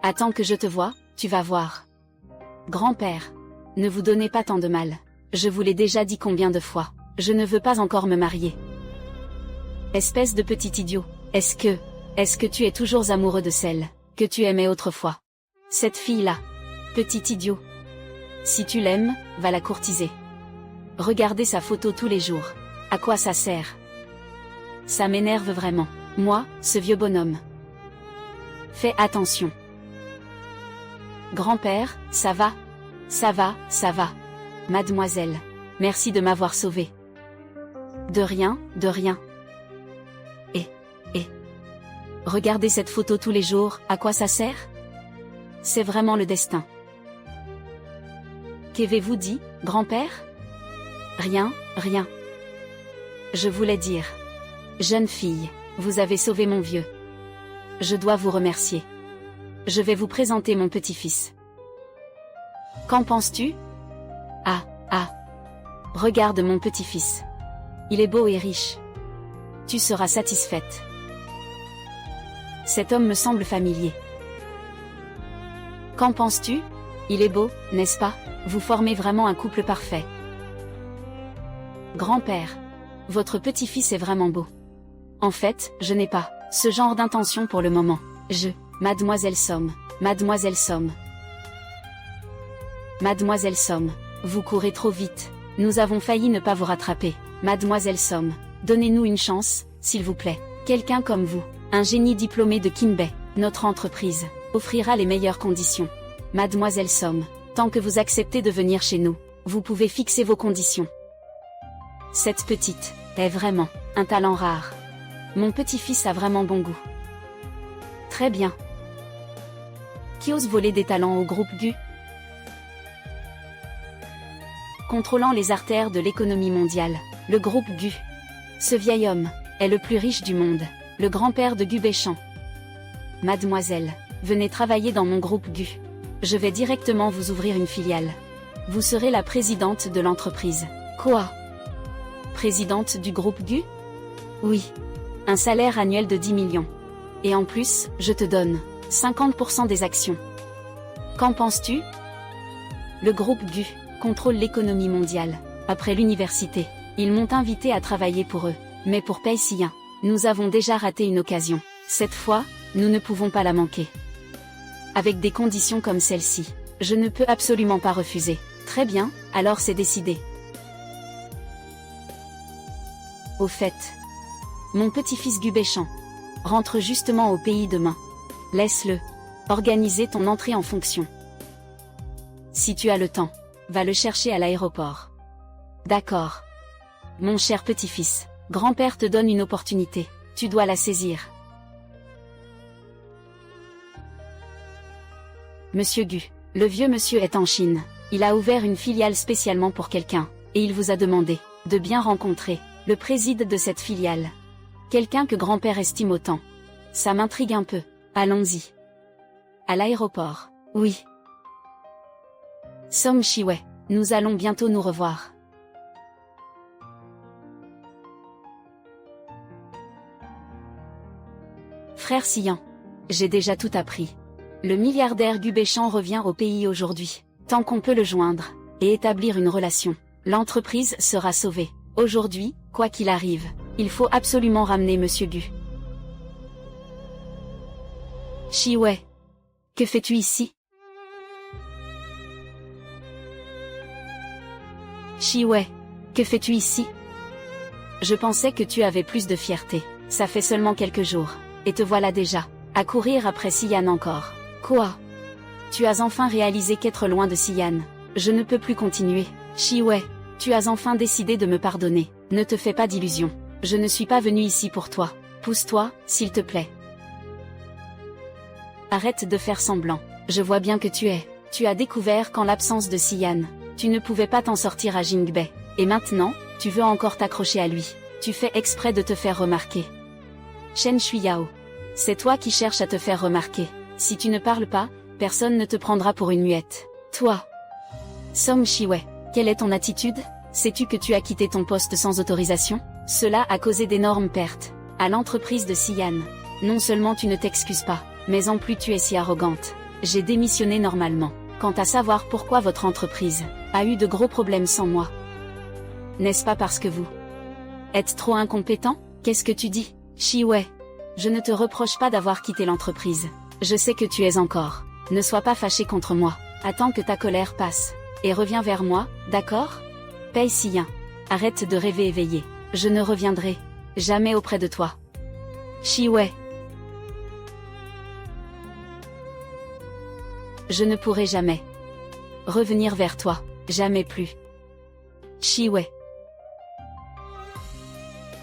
A: Attends que je te voie, tu vas voir. Grand-père. Ne vous donnez pas tant de mal. Je vous l'ai déjà dit combien de fois. Je ne veux pas encore me marier. Espèce de petit idiot. Est-ce que tu es toujours amoureux de celle que tu aimais autrefois? Cette fille-là. Petit idiot. Si tu l'aimes, va la courtiser. Regardez sa photo tous les jours. À quoi ça sert? Ça m'énerve vraiment. Moi, ce vieux bonhomme. Fais attention. Grand-père, ça va? Ça va, ça va. Mademoiselle. Merci de m'avoir sauvé. De rien, de rien. Regardez cette photo tous les jours, à quoi ça sert? C'est vraiment le destin. Qu'avez-vous dit, grand-père? Rien, rien. Je voulais dire. Jeune fille, vous avez sauvé mon vieux. Je dois vous remercier. Je vais vous présenter mon petit-fils. Qu'en penses-tu? Ah. Regarde mon petit-fils. Il est beau et riche. Tu seras satisfaite. Cet homme me semble familier. Qu'en penses-tu? Il est beau, n'est-ce pas? Vous formez vraiment un couple parfait. Grand-père. Votre petit-fils est vraiment beau. En fait, je n'ai pas ce genre d'intention pour le moment. Mademoiselle Somme. Mademoiselle Somme. Mademoiselle Somme. Vous courez trop vite. Nous avons failli ne pas vous rattraper. Mademoiselle Somme. Donnez-nous une chance, s'il vous plaît. Quelqu'un comme vous, un génie diplômé de Kinbei, notre entreprise, offrira les meilleures conditions. Mademoiselle Somme. Tant que vous acceptez de venir chez nous, vous pouvez fixer vos conditions. Cette petite est vraiment un talent rare. Mon petit-fils a vraiment bon goût. Très bien. Qui ose voler des talents au groupe GU? Contrôlant les artères de l'économie mondiale, le groupe GU. Ce vieil homme est le plus riche du monde, le grand-père de Gu Béchamp. Mademoiselle, venez travailler dans mon groupe GU. Je vais directement vous ouvrir une filiale. Vous serez la présidente de l'entreprise. Quoi? Présidente du groupe GU? Oui. Un salaire annuel de 10 millions. Et en plus, je te donne 50% des actions. Qu'en penses-tu? Le groupe GU contrôle l'économie mondiale. Après l'université, ils m'ont invité à travailler pour eux. Mais pour Paysien, nous avons déjà raté une occasion. Cette fois, nous ne pouvons pas la manquer. Avec des conditions comme celle-ci, je ne peux absolument pas refuser. Très bien, alors c'est décidé. Au fait, mon petit-fils Gu Béchamp rentre justement au pays demain. Laisse-le organiser ton entrée en fonction. Si tu as le temps, va le chercher à l'aéroport. D'accord. Mon cher petit-fils, grand-père te donne une opportunité. Tu dois la saisir. Monsieur Gu, le vieux monsieur est en Chine. Il a ouvert une filiale spécialement pour quelqu'un, et il vous a demandé de bien rencontrer le président de cette filiale. Quelqu'un que grand-père estime autant. Ça m'intrigue un peu. Allons-y. À l'aéroport. Oui. Somme Chiwei, nous allons bientôt nous revoir. Frère Sian. J'ai déjà tout appris. Le milliardaire Gu Béchamp revient au pays aujourd'hui. Tant qu'on peut le joindre et établir une relation, l'entreprise sera sauvée. Aujourd'hui, quoi qu'il arrive, il faut absolument ramener Monsieur Gu. Chiwei. Que fais-tu ici? Chiwei. Que fais-tu ici? Je pensais que tu avais plus de fierté. Ça fait seulement quelques jours. Et te voilà déjà, à courir après Sian encore. Quoi? Tu as enfin réalisé qu'être loin de Sian, je ne peux plus continuer. Chiwei. Tu as enfin décidé de me pardonner. Ne te fais pas d'illusions. Je ne suis pas venu ici pour toi. Pousse-toi, s'il te plaît. Arrête de faire semblant. Je vois bien que tu as découvert qu'en l'absence de Sian, tu ne pouvais pas t'en sortir à Jingbei. Et maintenant, tu veux encore t'accrocher à lui. Tu fais exprès de te faire remarquer. Shen Shuyao. C'est toi qui cherches à te faire remarquer. Si tu ne parles pas, personne ne te prendra pour une muette. Toi. Somme Chiwei. Quelle est ton attitude? Sais-tu que tu as quitté ton poste sans autorisation? Cela a causé d'énormes pertes à l'entreprise de Sian. Non seulement tu ne t'excuses pas, mais en plus tu es si arrogante. J'ai démissionné normalement. Quant à savoir pourquoi votre entreprise a eu de gros problèmes sans moi. N'est-ce pas parce que vous êtes trop incompétent? Qu'est-ce que tu dis? Chiwei. Je ne te reproche pas d'avoir quitté l'entreprise. Je sais que tu es encore. Ne sois pas fâché contre moi. Attends que ta colère passe. Et reviens vers moi, d'accord? Paysien. Arrête de rêver éveillé. Je ne reviendrai jamais auprès de toi. Chiwei. Je ne pourrai jamais revenir vers toi. Jamais plus. Chiwei.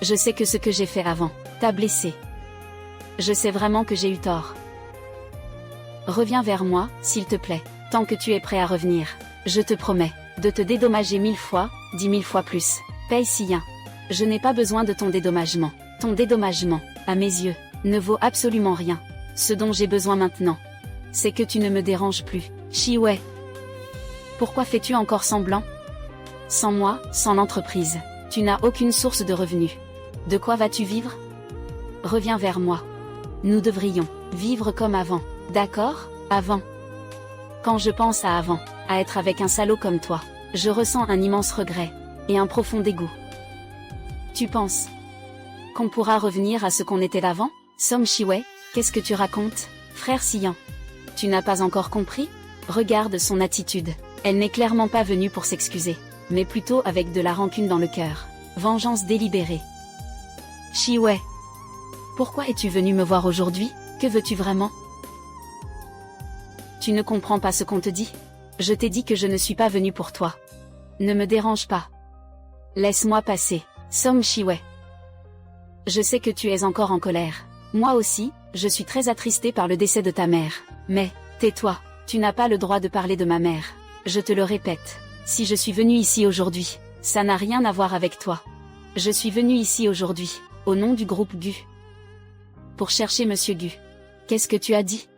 A: Je sais que ce que j'ai fait avant t'a blessé. Je sais vraiment que j'ai eu tort. Reviens vers moi, s'il te plaît, tant que tu es prêt à revenir. Je te promets de te dédommager 1000 fois, 10 000 fois plus. Paysien. Je n'ai pas besoin de ton dédommagement. Ton dédommagement, à mes yeux, ne vaut absolument rien. Ce dont j'ai besoin maintenant, c'est que tu ne me déranges plus. Chiwei. Pourquoi fais-tu encore semblant? Sans moi, sans l'entreprise, tu n'as aucune source de revenus. De quoi vas-tu vivre? Reviens vers moi. Nous devrions vivre comme avant. D'accord? Avant. Quand je pense à avant, à être avec un salaud comme toi, je ressens un immense regret, et un profond dégoût. Tu penses qu'on pourra revenir à ce qu'on était avant? Som Shi-wei, qu'est-ce que tu racontes, frère Siyan? Tu n'as pas encore compris? Regarde son attitude. Elle n'est clairement pas venue pour s'excuser, mais plutôt avec de la rancune dans le cœur. Vengeance délibérée. Shi-wei, pourquoi es-tu venu me voir aujourd'hui? Que veux-tu vraiment? Tu ne comprends pas ce qu'on te dit? Je t'ai dit que je ne suis pas venu pour toi. Ne me dérange pas. Laisse-moi passer, Som Shi-wei. Je sais que tu es encore en colère. Moi aussi, je suis très attristée par le décès de ta mère. Mais, tais-toi, tu n'as pas le droit de parler de ma mère. Je te le répète, si je suis venue ici aujourd'hui, ça n'a rien à voir avec toi. Je suis venue ici aujourd'hui, au nom du groupe Gu. Pour chercher Monsieur Gu. Qu'est-ce que tu as dit?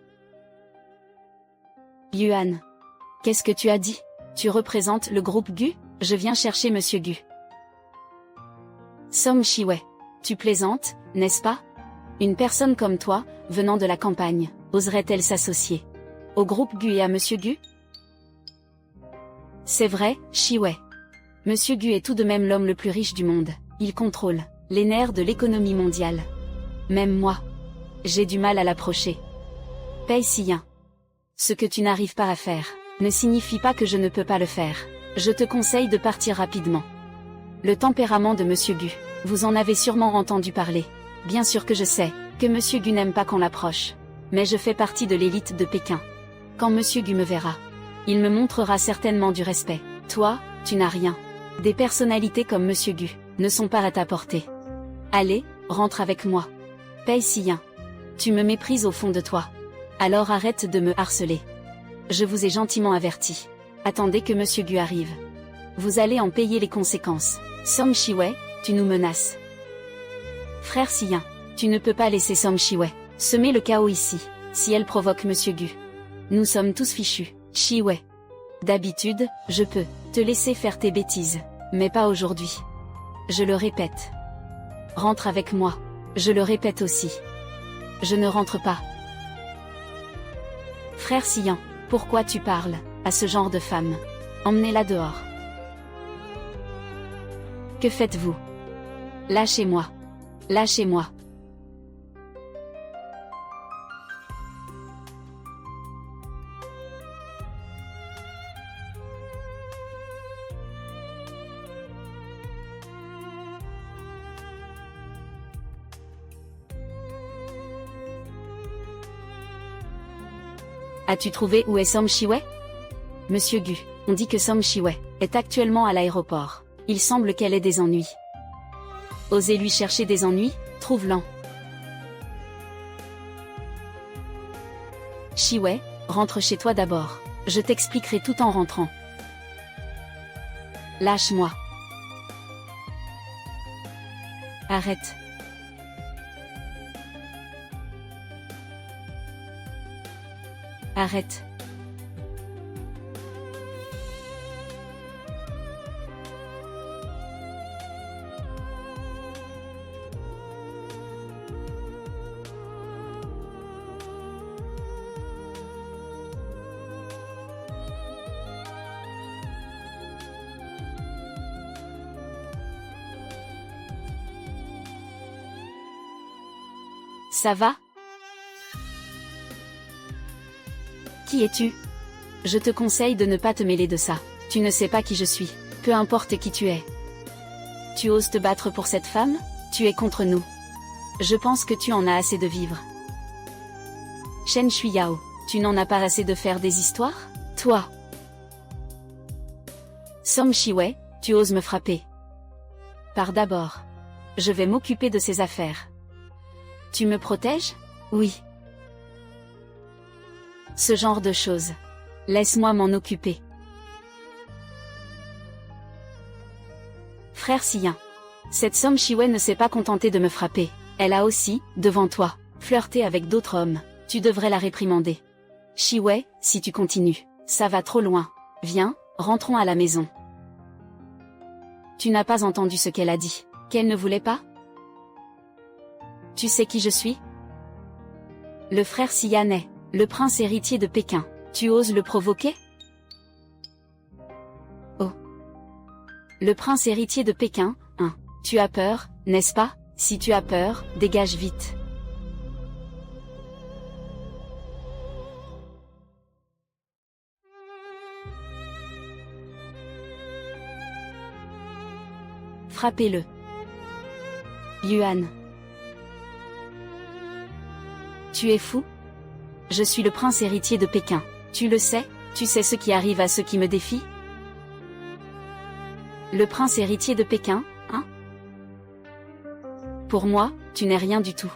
A: Yuan. Qu'est-ce que tu as dit? Tu représentes le groupe Gu? Je viens chercher Monsieur Gu. Som Shi-wei. Tu plaisantes, n'est-ce pas? Une personne comme toi, venant de la campagne, oserait-elle s'associer au groupe Gu et à Monsieur Gu? C'est vrai, Shi-wei. Monsieur Gu est tout de même l'homme le plus riche du monde. Il contrôle les nerfs de l'économie mondiale. Même moi, j'ai du mal à l'approcher. Pei Siyan. Ce que tu n'arrives pas à faire ne signifie pas que je ne peux pas le faire. Je te conseille de partir rapidement. Le tempérament de Monsieur Gu, vous en avez sûrement entendu parler. Bien sûr que je sais que Monsieur Gu n'aime pas qu'on l'approche. Mais je fais partie de l'élite de Pékin. Quand Monsieur Gu me verra, il me montrera certainement du respect. Toi, tu n'as rien. Des personnalités comme Monsieur Gu ne sont pas à ta portée. Allez, rentre avec moi. Pei Siyan. Tu me méprises au fond de toi. Alors arrête de me harceler. Je vous ai gentiment averti. Attendez que Monsieur Gu arrive. Vous allez en payer les conséquences. Som Shi-wei, tu nous menaces. Frère Siyan, tu ne peux pas laisser Som Shi-wei semer le chaos ici, si elle provoque Monsieur Gu. Nous sommes tous fichus, Shi-wei. D'habitude, je peux te laisser faire tes bêtises, mais pas aujourd'hui. Je le répète. Rentre avec moi. Je le répète aussi. Je ne rentre pas. Frère Siyan, pourquoi tu parles à ce genre de femme? Emmenez-la dehors. Que faites-vous? Lâchez-moi. Lâchez-moi. As-tu trouvé où est Som Shi-wei? Monsieur Gu, on dit que Som Shi-wei est actuellement à l'aéroport. Il semble qu'elle ait des ennuis. Osez lui chercher des ennuis, trouve-l'en. Shi-wei, rentre chez toi d'abord. Je t'expliquerai tout en rentrant. Lâche-moi. Arrête. Arrête. Ça va? Qui es-tu? Je te conseille de ne pas te mêler de ça. Tu ne sais pas qui je suis, peu importe qui tu es. Tu oses te battre pour cette femme? Tu es contre nous. Je pense que tu en as assez de vivre. Shen Shuyao, tu n'en as pas assez de faire des histoires? Toi. Som Shi-wei, tu oses me frapper. Pars d'abord. Je vais m'occuper de ces affaires. Tu me protèges? Oui. Ce genre de choses. Laisse-moi m'en occuper. Frère Siyan. Cette Som Shi-wei ne s'est pas contentée de me frapper. Elle a aussi, devant toi, flirté avec d'autres hommes. Tu devrais la réprimander. Shi-wei, si tu continues, ça va trop loin. Viens, rentrons à la maison. Tu n'as pas entendu ce qu'elle a dit. Qu'elle ne voulait pas? Tu sais qui je suis? Le frère Siyan est le prince héritier de Pékin. Tu oses le provoquer? Oh. Le prince héritier de Pékin, hein. Tu as peur, n'est-ce pas? Si tu as peur, dégage vite. Frappez-le. Yuan. Tu es fou? Je suis le prince héritier de Pékin. Tu le sais? Tu sais ce qui arrive à ceux qui me défient? Le prince héritier de Pékin, hein? Pour moi, tu n'es rien du tout.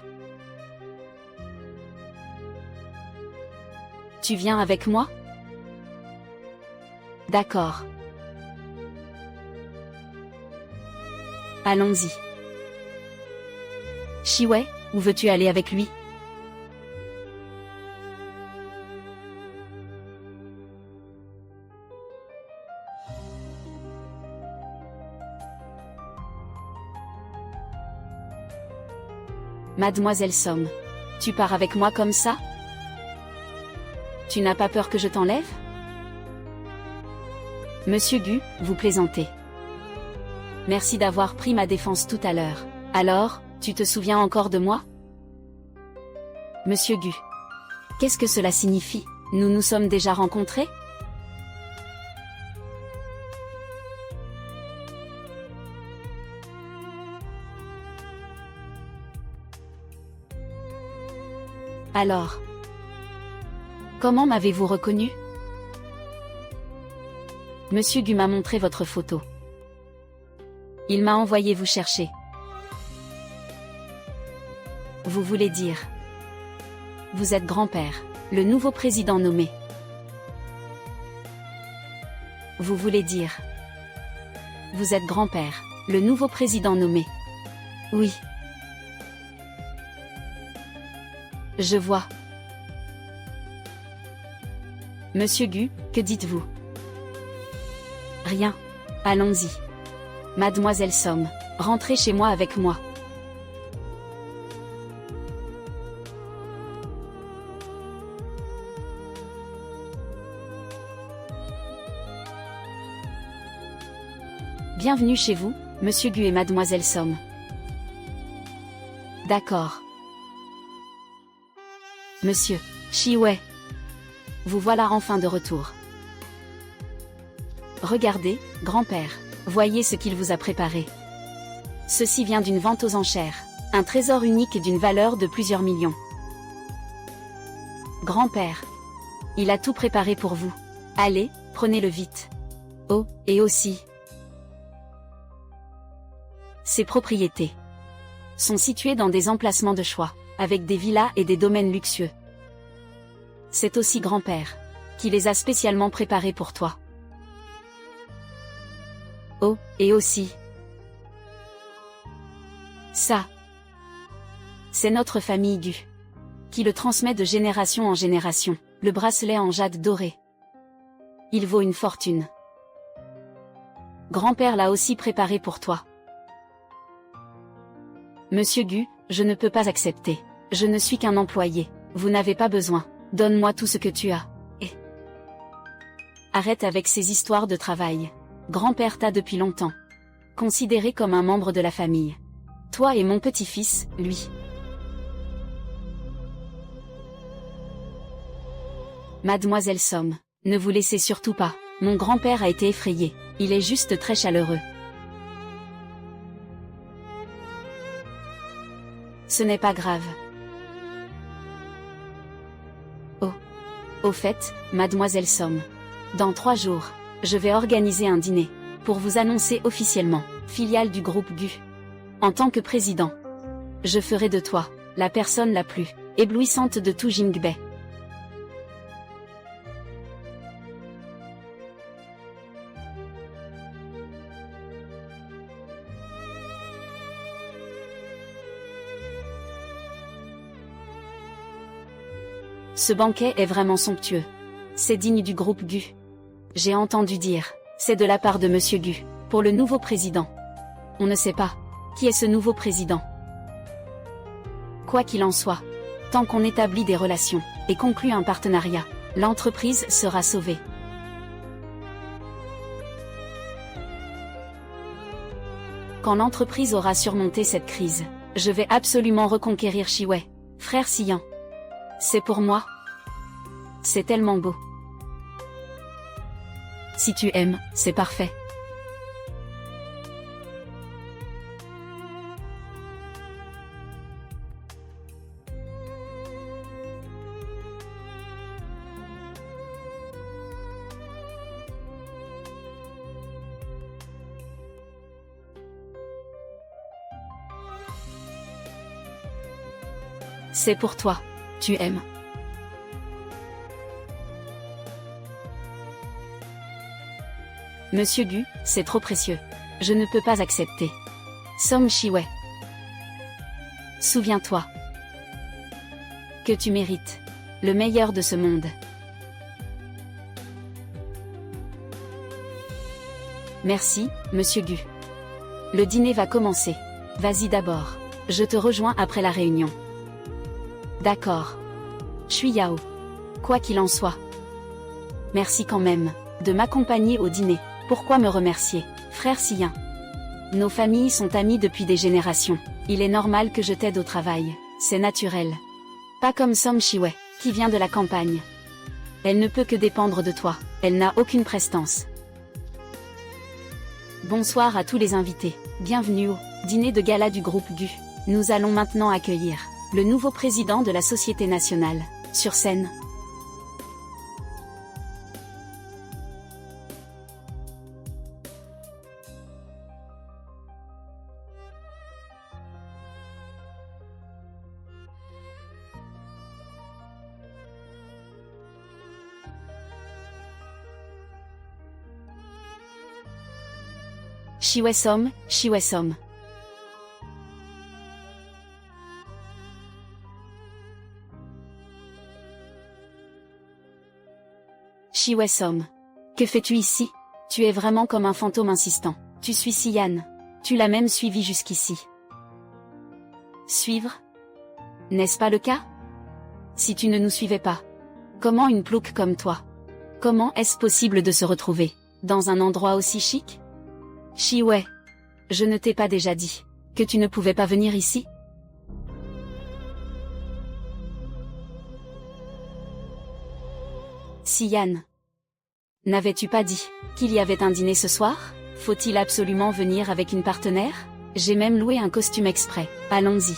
A: Tu viens avec moi? D'accord. Allons-y. Shiwei, où veux-tu aller avec lui? Mademoiselle Somme. Tu pars avec moi comme ça? Tu n'as pas peur que je t'enlève? Monsieur Gu, vous plaisantez. Merci d'avoir pris ma défense tout à l'heure. Alors, tu te souviens encore de moi? Monsieur Gu. Qu'est-ce que cela signifie? Nous nous sommes déjà rencontrés? Alors, comment m'avez-vous reconnu? Monsieur Gu m'a montré votre photo. Il m'a envoyé vous chercher. Vous voulez dire? Vous êtes grand-père, le nouveau président nommé. Vous voulez dire? Vous êtes grand-père, le nouveau président nommé. Oui. Je vois. Monsieur Gu, que dites-vous? Rien. Allons-y. Mademoiselle Somme, rentrez chez moi avec moi. Bienvenue chez vous, Monsieur Gu et Mademoiselle Somme. D'accord. Monsieur Shiwei. Vous voilà enfin de retour. Regardez, grand-père. Voyez ce qu'il vous a préparé. Ceci vient d'une vente aux enchères. Un trésor unique d'une valeur de plusieurs millions. Grand-père. Il a tout préparé pour vous. Allez, prenez-le vite. Oh, et aussi. Ses propriétés sont situées dans des emplacements de choix, avec des villas et des domaines luxueux. C'est aussi grand-père qui les a spécialement préparés pour toi. Oh, et aussi. Ça. C'est notre famille Gu. Qui le transmet de génération en génération, le bracelet en jade doré. Il vaut une fortune. Grand-père l'a aussi préparé pour toi. Monsieur Gu, je ne peux pas accepter. Je ne suis qu'un employé. Vous n'avez pas besoin. Donne-moi tout ce que tu as. Et arrête avec ces histoires de travail. Grand-père t'a depuis longtemps considéré comme un membre de la famille. Toi et mon petit-fils, lui. Mademoiselle Somme, ne vous laissez surtout pas. Mon grand-père a été effrayé. Il est juste très chaleureux. Ce n'est pas grave. Oh. Au fait, Mademoiselle Somme. Dans 3 jours, je vais organiser un dîner, pour vous annoncer officiellement, filiale du groupe Gu. En tant que président, je ferai de toi, la personne la plus éblouissante de tout Jingbei. Ce banquet est vraiment somptueux. C'est digne du groupe Gu. J'ai entendu dire, c'est de la part de Monsieur Gu, pour le nouveau président. On ne sait pas, qui est ce nouveau président. Quoi qu'il en soit, tant qu'on établit des relations, et conclut un partenariat, L'entreprise sera sauvée. Quand l'entreprise aura surmonté cette crise, je vais absolument reconquérir Shiwei. Frère Siyan. C'est pour moi. C'est tellement beau. Si tu aimes, c'est parfait. C'est pour toi. Tu aimes. Monsieur Gu, c'est trop précieux. Je ne peux pas accepter. Song Shiwei. Souviens-toi que tu mérites le meilleur de ce monde. Merci, Monsieur Gu. Le dîner va commencer. Vas-y d'abord. Je te rejoins après la réunion. D'accord. Shui Yao. Quoi qu'il en soit. Merci quand même de m'accompagner au dîner. Pourquoi me remercier, frère Siyan? Nos familles sont amies depuis des générations. Il est normal que je t'aide au travail. C'est naturel. Pas comme Song Shiwei, qui vient de la campagne. Elle ne peut que dépendre de toi. Elle n'a aucune prestance. Bonsoir à tous les invités. Bienvenue au dîner de gala du groupe Gu. Nous allons maintenant accueillir le nouveau président de la Société nationale, sur scène. Shiwei Som, Shiwei Som. Shiwei Som. Que fais-tu ici? Tu es vraiment comme un fantôme insistant. Tu suis Siyan. Tu l'as même suivi jusqu'ici. Suivre? N'est-ce pas le cas? Si tu ne nous suivais pas. Comment une plouc comme toi? Comment est-ce possible de se retrouver dans un endroit aussi chic? Shiwei. Je ne t'ai pas déjà dit que tu ne pouvais pas venir ici? Siyan. N'avais-tu pas dit qu'il y avait un dîner ce soir? Faut-il absolument venir avec une partenaire? J'ai même loué un costume exprès. Allons-y.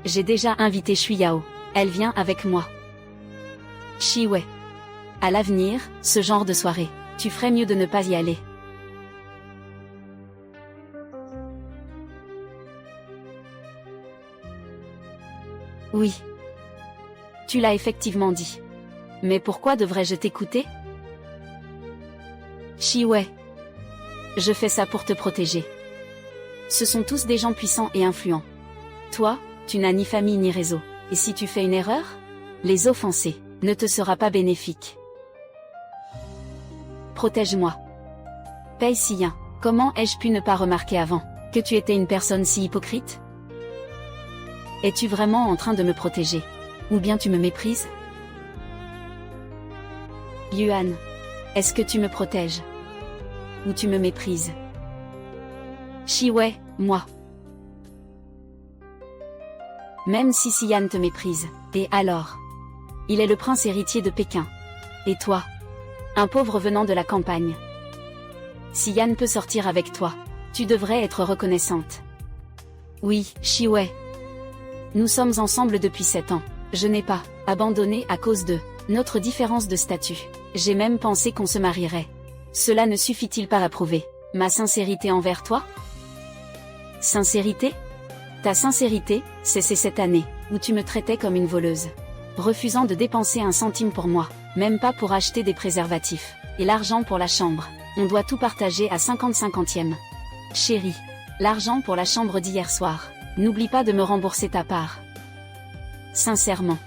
A: J'ai déjà invité Shui Yao. Elle vient avec moi. Shiwei. À l'avenir, ce genre de soirée, tu ferais mieux de ne pas y aller. Oui. Tu l'as effectivement dit. Mais pourquoi devrais-je t'écouter? Shiwei. Je fais ça pour te protéger. Ce sont tous des gens puissants et influents. Toi, tu n'as ni famille ni réseau. Et si tu fais une erreur, les offenser ne te sera pas bénéfique. Protège-moi. Pei Siyan. Comment ai-je pu ne pas remarquer avant que tu étais une personne si hypocrite? Es-tu vraiment en train de me protéger? Ou bien tu me méprises? Yuan. Est-ce que tu me protèges? Ou tu me méprises? Shiwei, moi. Même si Siyan te méprise, et alors? Il est le prince héritier de Pékin. Et toi? Un pauvre venant de la campagne. Siyan peut sortir avec toi. Tu devrais être reconnaissante. Oui, Shiwei. Nous sommes ensemble depuis 7 ans. Je n'ai pas abandonné à cause de notre différence de statut. J'ai même pensé qu'on se marierait. Cela ne suffit-il pas à prouver ma sincérité envers toi? Sincérité? Ta sincérité, c'est cette année où tu me traitais comme une voleuse, refusant de dépenser un centime pour moi, même pas pour acheter des préservatifs, et l'argent pour la chambre. On doit tout partager à 50-50e. Chérie, l'argent pour la chambre d'hier soir. N'oublie pas de me rembourser ta part. Sincèrement.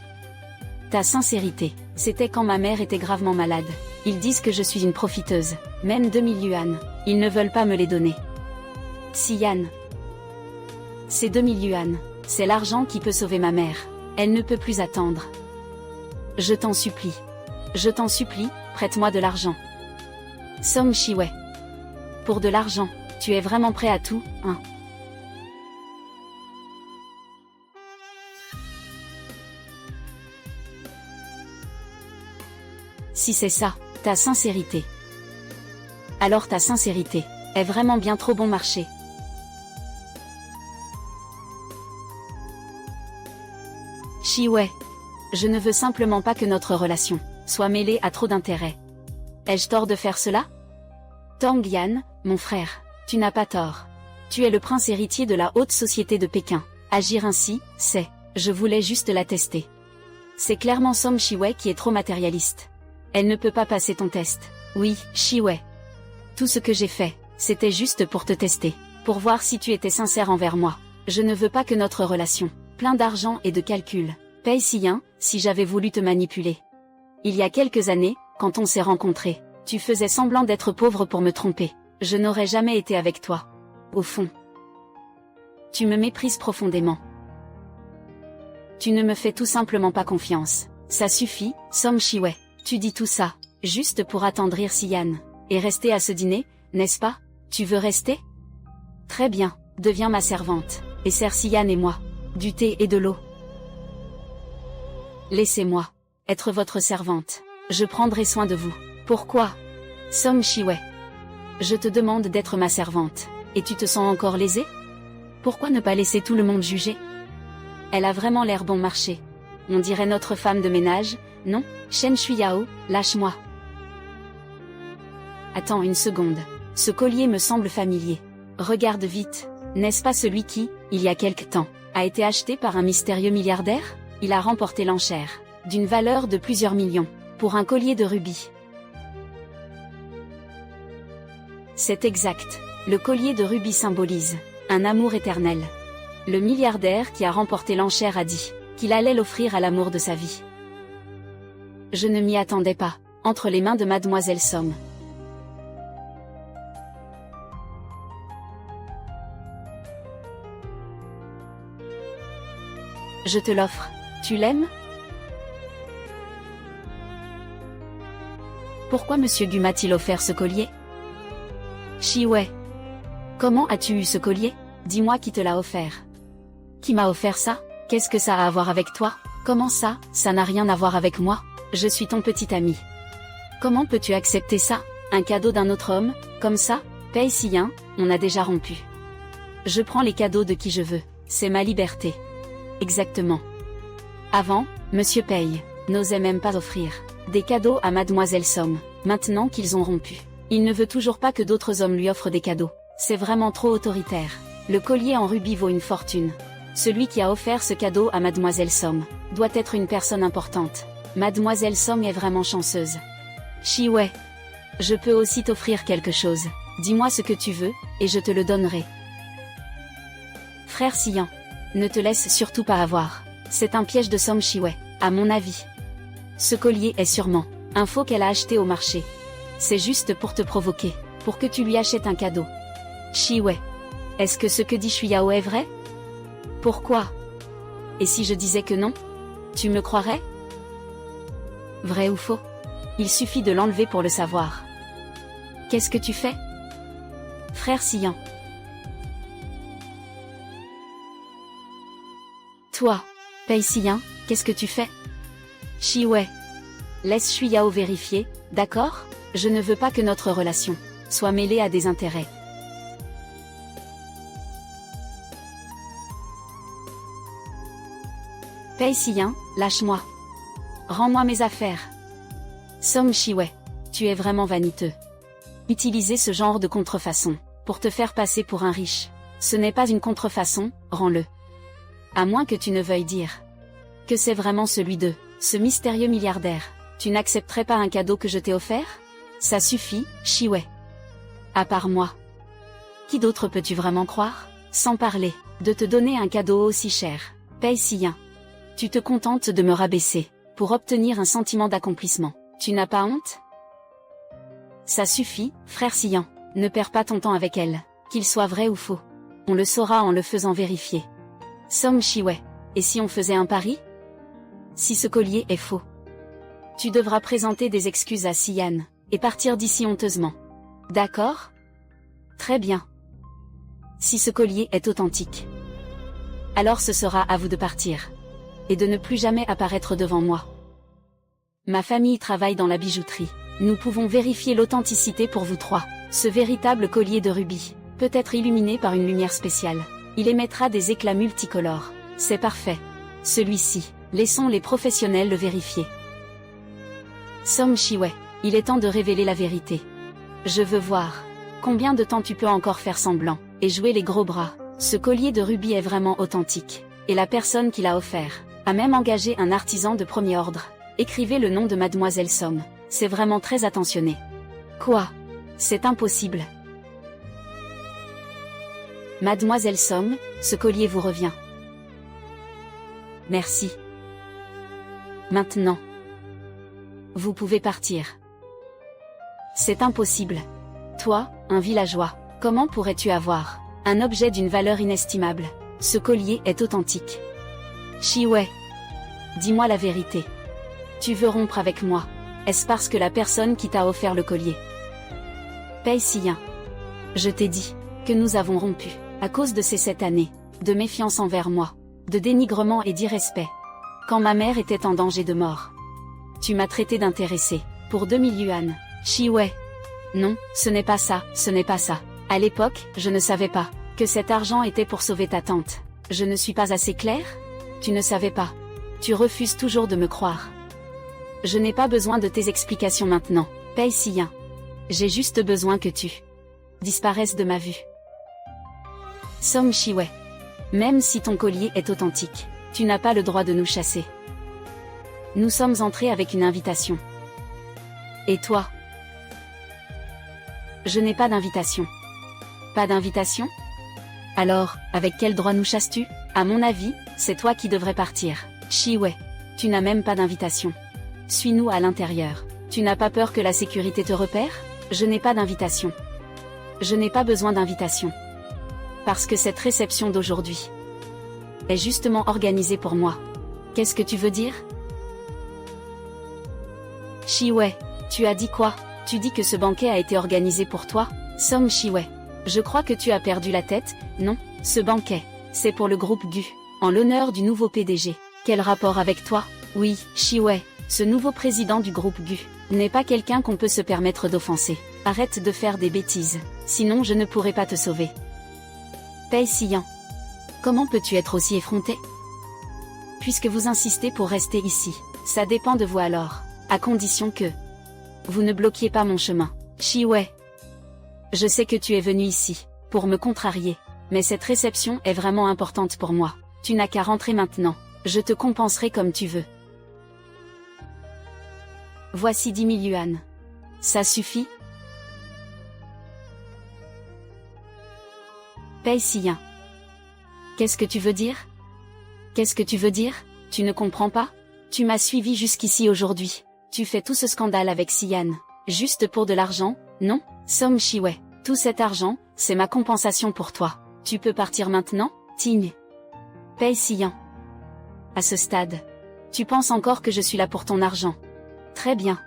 A: Ta sincérité, c'était quand ma mère était gravement malade. Ils disent que je suis une profiteuse. Même 2000 yuan, ils ne veulent pas me les donner. Siyan. Ces 2000 yuan, c'est l'argent qui peut sauver ma mère. Elle ne peut plus attendre. Je t'en supplie. Je t'en supplie, prête-moi de l'argent. Song Shi-wei. Pour de l'argent, tu es vraiment prêt à tout, hein? Si c'est ça, ta sincérité. Alors ta sincérité est vraiment bien trop bon marché. Shi-wei. Je ne veux simplement pas que notre relation soit mêlée à trop d'intérêts. Ai-je tort de faire cela? Tang Yan, mon frère, tu n'as pas tort. Tu es le prince héritier de la haute société de Pékin. Agir ainsi, c'est... Je voulais juste la tester. C'est clairement Song Shi-wei qui est trop matérialiste. Elle ne peut pas passer ton test. Oui, Shi-wei. Tout ce que j'ai fait, c'était juste pour te tester. Pour voir si tu étais sincère envers moi. Je ne veux pas que notre relation, plein d'argent et de calculs, paye si j'avais voulu te manipuler. Il y a quelques années, quand on s'est rencontrés, tu faisais semblant d'être pauvre pour me tromper. Je n'aurais jamais été avec toi. Au fond, tu me méprises profondément. Tu ne me fais tout simplement pas confiance. Ça suffit, Song Shi-wei. Tu dis tout ça, juste pour attendrir Siyan. Et rester à ce dîner, n'est-ce pas? Tu veux rester? Très bien, deviens ma servante, et sers Siyan et moi du thé et de l'eau. Laissez-moi être votre servante. Je prendrai soin de vous. Pourquoi? Song Shi-wei. Je te demande d'être ma servante, et tu te sens encore lésée? Pourquoi ne pas laisser tout le monde juger? Elle a vraiment l'air bon marché. On dirait notre femme de ménage, non? Shen Shuyao, lâche-moi. Attends une seconde. Ce collier me semble familier. Regarde vite. N'est-ce pas celui qui, il y a quelque temps, a été acheté par un mystérieux milliardaire? Il a remporté l'enchère, d'une valeur de plusieurs millions, pour un collier de rubis. C'est exact. Le collier de rubis symbolise un amour éternel. Le milliardaire qui a remporté l'enchère a dit qu'il allait l'offrir à l'amour de sa vie. Je ne m'y attendais pas, entre les mains de Mademoiselle Song. Je te l'offre. Tu l'aimes? Pourquoi Monsieur Gu m'a-t-il offert ce collier? Shi-wei. Comment as-tu eu ce collier? Dis-moi qui te l'a offert. Qui m'a offert ça? Qu'est-ce que ça a à voir avec toi? Comment ça, ça n'a rien à voir avec moi? Je suis ton petit ami. Comment peux-tu accepter ça? Un cadeau d'un autre homme, comme ça? Paye Siyan, on a déjà rompu. Je prends les cadeaux de qui je veux, c'est ma liberté. Exactement. Avant, Monsieur Paye n'osait même pas offrir des cadeaux à Mademoiselle Song. Maintenant qu'ils ont rompu, il ne veut toujours pas que d'autres hommes lui offrent des cadeaux. C'est vraiment trop autoritaire. Le collier en rubis vaut une fortune. Celui qui a offert ce cadeau à Mademoiselle Song doit être une personne importante. Mademoiselle Song est vraiment chanceuse. Shi-wei. Je peux aussi t'offrir quelque chose. Dis-moi ce que tu veux, et je te le donnerai. Frère Siyan. Ne te laisse surtout pas avoir. C'est un piège de Song Shi-wei, à mon avis. Ce collier est sûrement un faux qu'elle a acheté au marché. C'est juste pour te provoquer, pour que tu lui achètes un cadeau. Shi-wei. Est-ce que ce que dit Shuyao est vrai? Pourquoi? Et si je disais que non? Tu me croirais? Vrai ou faux? Il suffit de l'enlever pour le savoir. Qu'est-ce que tu fais? Frère Siyan. Toi, Pei Siyan, qu'est-ce que tu fais? Shi-wei. Laisse Shuyao vérifier, d'accord? Je ne veux pas que notre relation soit mêlée à des intérêts. Pei Siyan, lâche-moi. Rends-moi mes affaires. Song Shi-wei. Tu es vraiment vaniteux. Utiliser ce genre de contrefaçon pour te faire passer pour un riche. Ce n'est pas une contrefaçon, rends-le. À moins que tu ne veuilles dire que c'est vraiment celui de ce mystérieux milliardaire. Tu n'accepterais pas un cadeau que je t'ai offert? Ça suffit, Shi-wei. À part moi. Qui d'autre peux-tu vraiment croire? Sans parler de te donner un cadeau aussi cher. Pei Siyan. Tu te contentes de me rabaisser pour obtenir un sentiment d'accomplissement. Tu n'as pas honte? Ça suffit, frère Siyan. Ne perds pas ton temps avec elle, qu'il soit vrai ou faux. On le saura en le faisant vérifier. Song Shi-wei. Et si on faisait un pari? Si ce collier est faux, tu devras présenter des excuses à Sian, et partir d'ici honteusement. D'accord? Très bien. Si ce collier est authentique, alors ce sera à vous de partir. Et de ne plus jamais apparaître devant moi. Ma famille travaille dans la bijouterie. Nous pouvons vérifier l'authenticité pour vous trois. Ce véritable collier de rubis peut être illuminé par une lumière spéciale. Il émettra des éclats multicolores. C'est parfait. Celui-ci, laissons les professionnels le vérifier. Song Shiwei, il est temps de révéler la vérité. Je veux voir. Combien de temps tu peux encore faire semblant, et jouer les gros bras? Ce collier de rubis est vraiment authentique. Et la personne qui l'a offert a même engagé un artisan de premier ordre. Écrivez le nom de Mademoiselle Song. C'est vraiment très attentionné. Quoi? C'est impossible. Mademoiselle Song, ce collier vous revient. Merci. Maintenant, vous pouvez partir. C'est impossible. Toi, un villageois, comment pourrais-tu avoir un objet d'une valeur inestimable? Ce collier est authentique. Shiwei, dis-moi la vérité. Tu veux rompre avec moi? Est-ce parce que la personne qui t'a offert le collier? Pei Siyan, je t'ai dit que nous avons rompu à cause de ces 7 années de méfiance envers moi, de dénigrement et d'irrespect. Quand ma mère était en danger de mort, tu m'as traité d'intéressé pour 2000 yuan. Shiwei, non, ce n'est pas ça, ce n'est pas ça. À l'époque, je ne savais pas que cet argent était pour sauver ta tante. Je ne suis pas assez claire? Tu ne savais pas. Tu refuses toujours de me croire. Je n'ai pas besoin de tes explications maintenant, Pei Siyan. J'ai juste besoin que tu disparaisses de ma vue. Song Shiwei, même si ton collier est authentique, tu n'as pas le droit de nous chasser. Nous sommes entrés avec une invitation. Et toi? Je n'ai pas d'invitation. Pas d'invitation? Alors, avec quel droit nous chasses-tu? À mon avis, c'est toi qui devrais partir. Shiwei, tu n'as même pas d'invitation. Suis-nous à l'intérieur. Tu n'as pas peur que la sécurité te repère? Je n'ai pas d'invitation. Je n'ai pas besoin d'invitation. Parce que cette réception d'aujourd'hui est justement organisée pour moi. Qu'est-ce que tu veux dire? Shiwei, tu as dit quoi? Tu dis que ce banquet a été organisé pour toi? Song Shiwei, je crois que tu as perdu la tête. Non, ce banquet, c'est pour le groupe Gu, en l'honneur du nouveau PDG. Quel rapport avec toi? Oui, Shiwei, ce nouveau président du groupe Gu n'est pas quelqu'un qu'on peut se permettre d'offenser. Arrête de faire des bêtises, sinon je ne pourrai pas te sauver. Pei Siyan, comment peux-tu être aussi effronté? Puisque vous insistez pour rester ici, ça dépend de vous alors, à condition que vous ne bloquiez pas mon chemin. Shiwei, je sais que tu es venu ici pour me contrarier, mais cette réception est vraiment importante pour moi. Tu n'as qu'à rentrer maintenant, je te compenserai comme tu veux. Voici 10 000 yuan. Ça suffit? Pei Siyan. Qu'est-ce que tu veux dire? Qu'est-ce que tu veux dire? Tu ne comprends pas? Tu m'as suivi jusqu'ici aujourd'hui. Tu fais tout ce scandale avec Siyan, juste pour de l'argent, non? Song Shiwei, tout cet argent, c'est ma compensation pour toi. Tu peux partir maintenant, Ting. Pei Siyan. À ce stade, tu penses encore que je suis là pour ton argent? Très bien.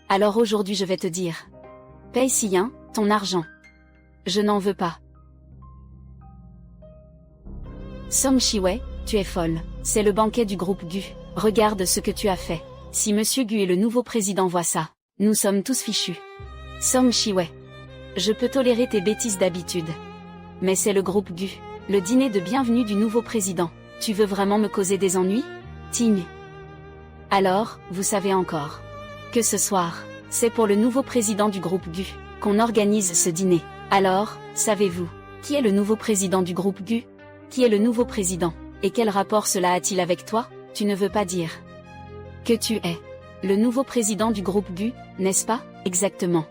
A: Alors aujourd'hui je vais te dire. Pei Siyan, ton argent. Je n'en veux pas. Song Shiwei, tu es folle. C'est le banquet du groupe Gu. Regarde ce que tu as fait. Si Monsieur Gu et le nouveau président voient ça, nous sommes tous fichus. Song Shiwei, je peux tolérer tes bêtises d'habitude. Mais c'est le groupe Gu, le dîner de bienvenue du nouveau président. Tu veux vraiment me causer des ennuis? Ting. Alors, vous savez encore que ce soir, c'est pour le nouveau président du groupe Gu qu'on organise ce dîner. Alors, savez-vous qui est le nouveau président du groupe Gu? Qui est le nouveau président? Et quel rapport cela a-t-il avec toi? Tu ne veux pas dire que tu es le nouveau président du groupe Gu, n'est-ce pas? Exactement.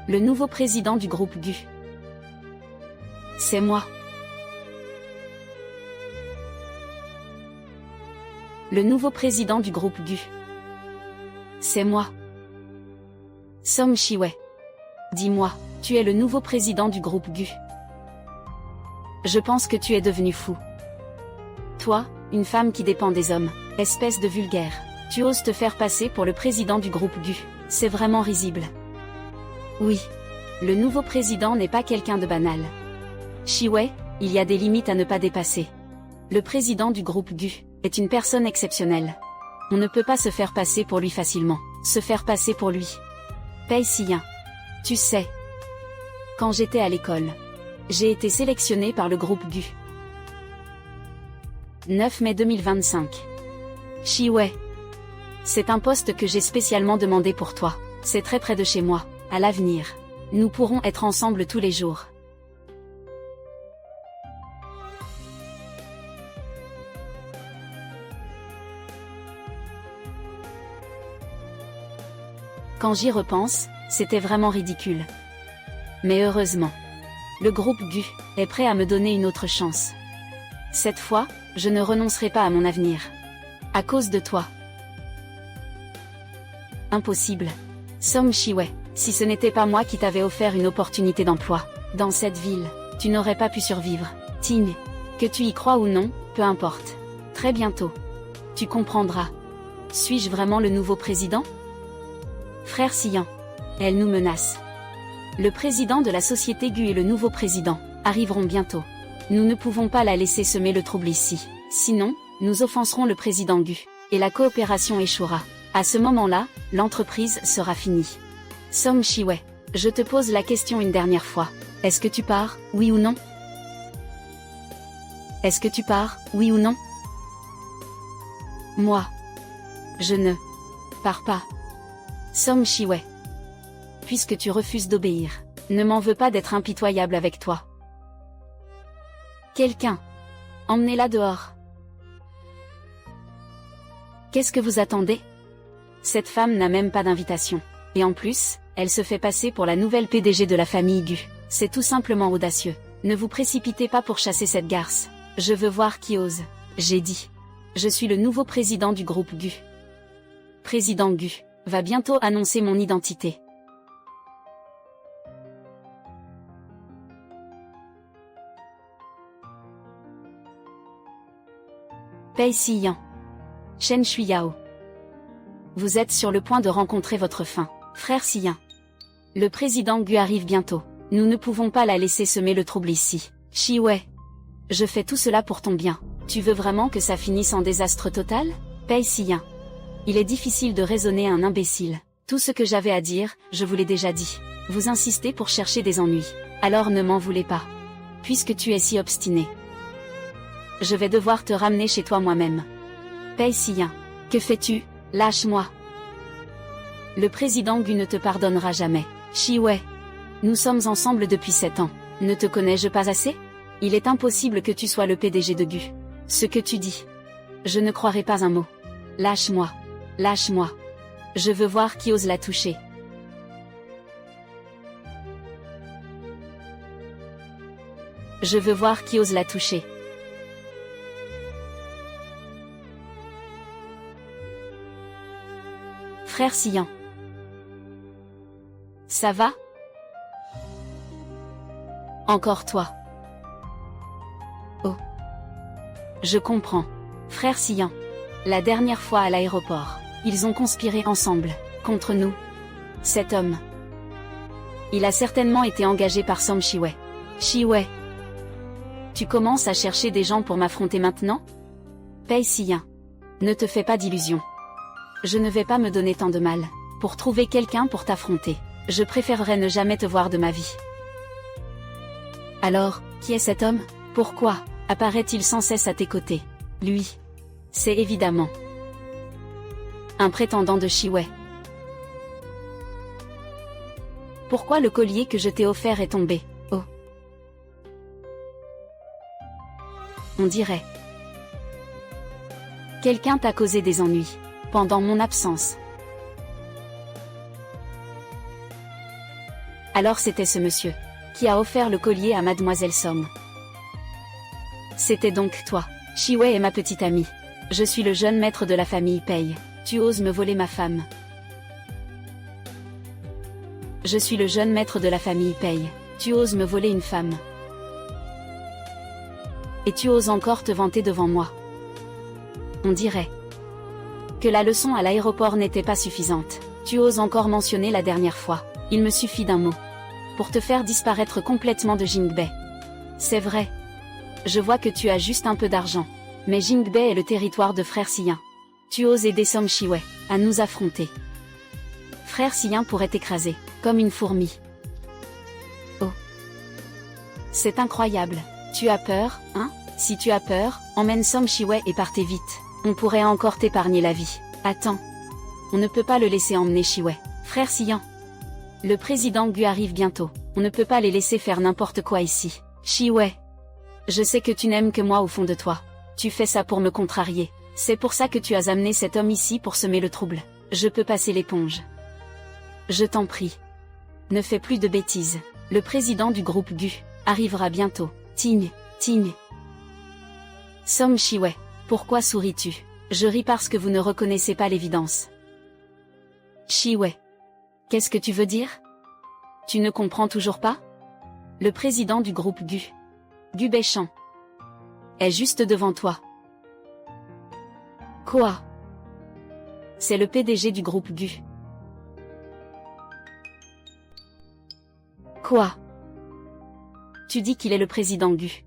A: Le nouveau président du groupe Gu. C'est moi. Le nouveau président du groupe Gu. C'est moi. Song Shiwei. Dis-moi, tu es le nouveau président du groupe Gu. Je pense que tu es devenu fou. Toi, une femme qui dépend des hommes. Espèce de vulgaire. Tu oses te faire passer pour le président du groupe Gu. C'est vraiment risible. Oui. Le nouveau président n'est pas quelqu'un de banal. Shiwei, il y a des limites à ne pas dépasser. Le président du groupe Gu est une personne exceptionnelle. On ne peut pas se faire passer pour lui facilement. Se faire passer pour lui. Pei Siyin. Tu sais. Quand j'étais à l'école, j'ai été sélectionné par le groupe Gu. 9 mai 2025. Shiwei. C'est un poste que j'ai spécialement demandé pour toi. C'est très près de chez moi. À l'avenir, nous pourrons être ensemble tous les jours. Quand j'y repense, c'était vraiment ridicule. Mais heureusement, le groupe Gu est prêt à me donner une autre chance. Cette fois, je ne renoncerai pas à mon avenir. À cause de toi. Impossible. Song Shiwei, si ce n'était pas moi qui t'avais offert une opportunité d'emploi, dans cette ville, tu n'aurais pas pu survivre. Ting. Que tu y crois ou non, peu importe. Très bientôt. Tu comprendras. Suis-je vraiment le nouveau président? Frère Siyin. Elle nous menace. Le président de la société Gu et le nouveau président arriveront bientôt. Nous ne pouvons pas la laisser semer le trouble ici. Sinon, nous offenserons le président Gu, et la coopération échouera. À ce moment-là, l'entreprise sera finie. Song Shiwei, je te pose la question une dernière fois. Est-ce que tu pars, oui ou non? Est-ce que tu pars, oui ou non? Moi. Je ne pars pas. Song Shiwei. Puisque tu refuses d'obéir, ne m'en veux pas d'être impitoyable avec toi. Quelqu'un. Emmenez-la dehors. Qu'est-ce que vous attendez? Cette femme n'a même pas d'invitation. Et en plus, elle se fait passer pour la nouvelle PDG de la famille Gu. C'est tout simplement audacieux. Ne vous précipitez pas pour chasser cette garce. Je veux voir qui ose. J'ai dit. Je suis le nouveau président du groupe Gu. Président Gu va bientôt annoncer mon identité. Pei Siyin. Shen Shuyao. Vous êtes sur le point de rencontrer votre fin, frère Siyin. Le président Gu arrive bientôt. Nous ne pouvons pas la laisser semer le trouble ici. Shiwei. Je fais tout cela pour ton bien. Tu veux vraiment que ça finisse en désastre total? Pei Siyin. Il est difficile de raisonner un imbécile. Tout ce que j'avais à dire, je vous l'ai déjà dit. Vous insistez pour chercher des ennuis. Alors ne m'en voulez pas. Puisque tu es si obstiné. Je vais devoir te ramener chez toi moi-même. Pei Siyin. Que fais-tu? Lâche-moi. Le président Gu ne te pardonnera jamais. Shiwei. Nous sommes ensemble depuis 7 ans. Ne te connais-je pas assez? Il est impossible que tu sois le PDG de Gu. Ce que tu dis. Je ne croirai pas un mot. Lâche-moi. Lâche-moi. Je veux voir qui ose la toucher. Je veux voir qui ose la toucher. Frère Siyin. Ça va? Encore toi. Oh. Je comprends. Frère Siyin. La dernière fois à l'aéroport, ils ont conspiré ensemble, contre nous. Cet homme. Il a certainement été engagé par Song Shiwei. Shiwei. Tu commences à chercher des gens pour m'affronter maintenant? Pei Siyin. Ne te fais pas d'illusions. Je ne vais pas me donner tant de mal. Pour trouver quelqu'un pour t'affronter, je préférerais ne jamais te voir de ma vie. Alors, qui est cet homme? Pourquoi apparaît-il sans cesse à tes côtés? Lui. C'est évidemment un prétendant de Shiwei. Pourquoi le collier que je t'ai offert est tombé? Oh. On dirait. Quelqu'un t'a causé des ennuis. Pendant mon absence. Alors c'était ce monsieur qui a offert le collier à Mademoiselle Song. C'était donc toi. Shiwei est ma petite amie. Je suis le jeune maître de la famille Pei. Tu oses me voler ma femme. Je suis le jeune maître de la famille Pei. Tu oses me voler une femme. Et tu oses encore te vanter devant moi. On dirait. Que la leçon à l'aéroport n'était pas suffisante. Tu oses encore mentionner la dernière fois. Il me suffit d'un mot. Pour te faire disparaître complètement de Jingbei. C'est vrai. Je vois que tu as juste un peu d'argent. Mais Jingbei est le territoire de Frère Siyin. Tu oses aider Song Shiwei à nous affronter. Frère Siyin pourrait t'écraser, comme une fourmi. Oh. C'est incroyable. Tu as peur, hein? Si tu as peur, emmène Song Shiwei et partez vite. On pourrait encore t'épargner la vie. Attends. On ne peut pas le laisser emmener Shiwei. Frère Siyin. Le président Gu arrive bientôt. On ne peut pas les laisser faire n'importe quoi ici. Shiwei. Je sais que tu n'aimes que moi au fond de toi. Tu fais ça pour me contrarier. C'est pour ça que tu as amené cet homme ici pour semer le trouble. Je peux passer l'éponge. Je t'en prie. Ne fais plus de bêtises. Le président du groupe Gu arrivera bientôt. Ting, ting. Song Shiwei. Pourquoi souris-tu? Je ris parce que vous ne reconnaissez pas l'évidence. Shiwei. Qu'est-ce que tu veux dire? Tu ne comprends toujours pas? Le président du groupe Gu, Gu Beichan, est juste devant toi. Quoi? C'est le PDG du groupe Gu. Quoi? Tu dis qu'il est le président Gu.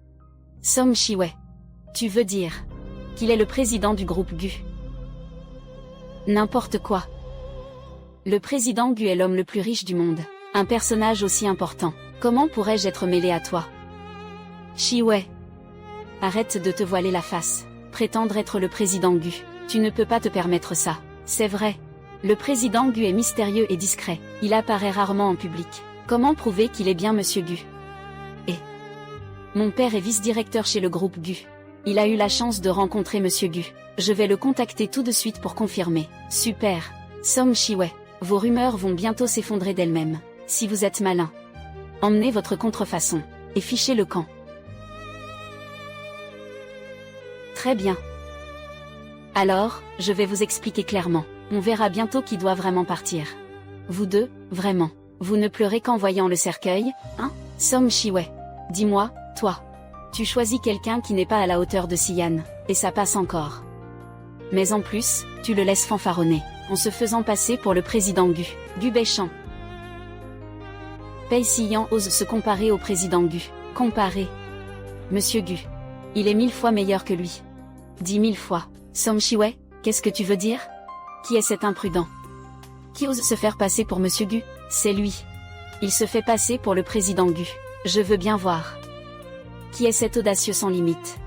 A: Song Shiwei. Tu veux dire qu'il est le président du groupe Gu? N'importe quoi. Le président Gu est l'homme le plus riche du monde. Un personnage aussi important. Comment pourrais-je être mêlé à toi? Shiwei. Arrête de te voiler la face. Prétendre être le président Gu. Tu ne peux pas te permettre ça. C'est vrai. Le président Gu est mystérieux et discret. Il apparaît rarement en public. Comment prouver qu'il est bien Monsieur Gu? Et mon père est vice-directeur chez le groupe Gu. Il a eu la chance de rencontrer Monsieur Gu. Je vais le contacter tout de suite pour confirmer. Super. Song Shiwei. Vos rumeurs vont bientôt s'effondrer d'elles-mêmes. Si vous êtes malin. Emmenez votre contrefaçon. Et fichez le camp. Très bien. Alors, je vais vous expliquer clairement. On verra bientôt qui doit vraiment partir. Vous deux, vraiment. Vous ne pleurez qu'en voyant le cercueil, hein? Song Shiwei. Dis-moi, toi. Tu choisis quelqu'un qui n'est pas à la hauteur de Siyan, et ça passe encore. Mais en plus, tu le laisses fanfaronner, en se faisant passer pour le président Gu, Gu Beichan. Pei Siyan ose se comparer au président Gu. Comparer. Monsieur Gu. Il est 1000 fois meilleur que lui. 10 000 fois. Song Shiwei, qu'est-ce que tu veux dire? Qui est cet imprudent? Qui ose se faire passer pour Monsieur Gu? C'est lui. Il se fait passer pour le président Gu. Je veux bien voir. Qui est cet audacieux sans limite?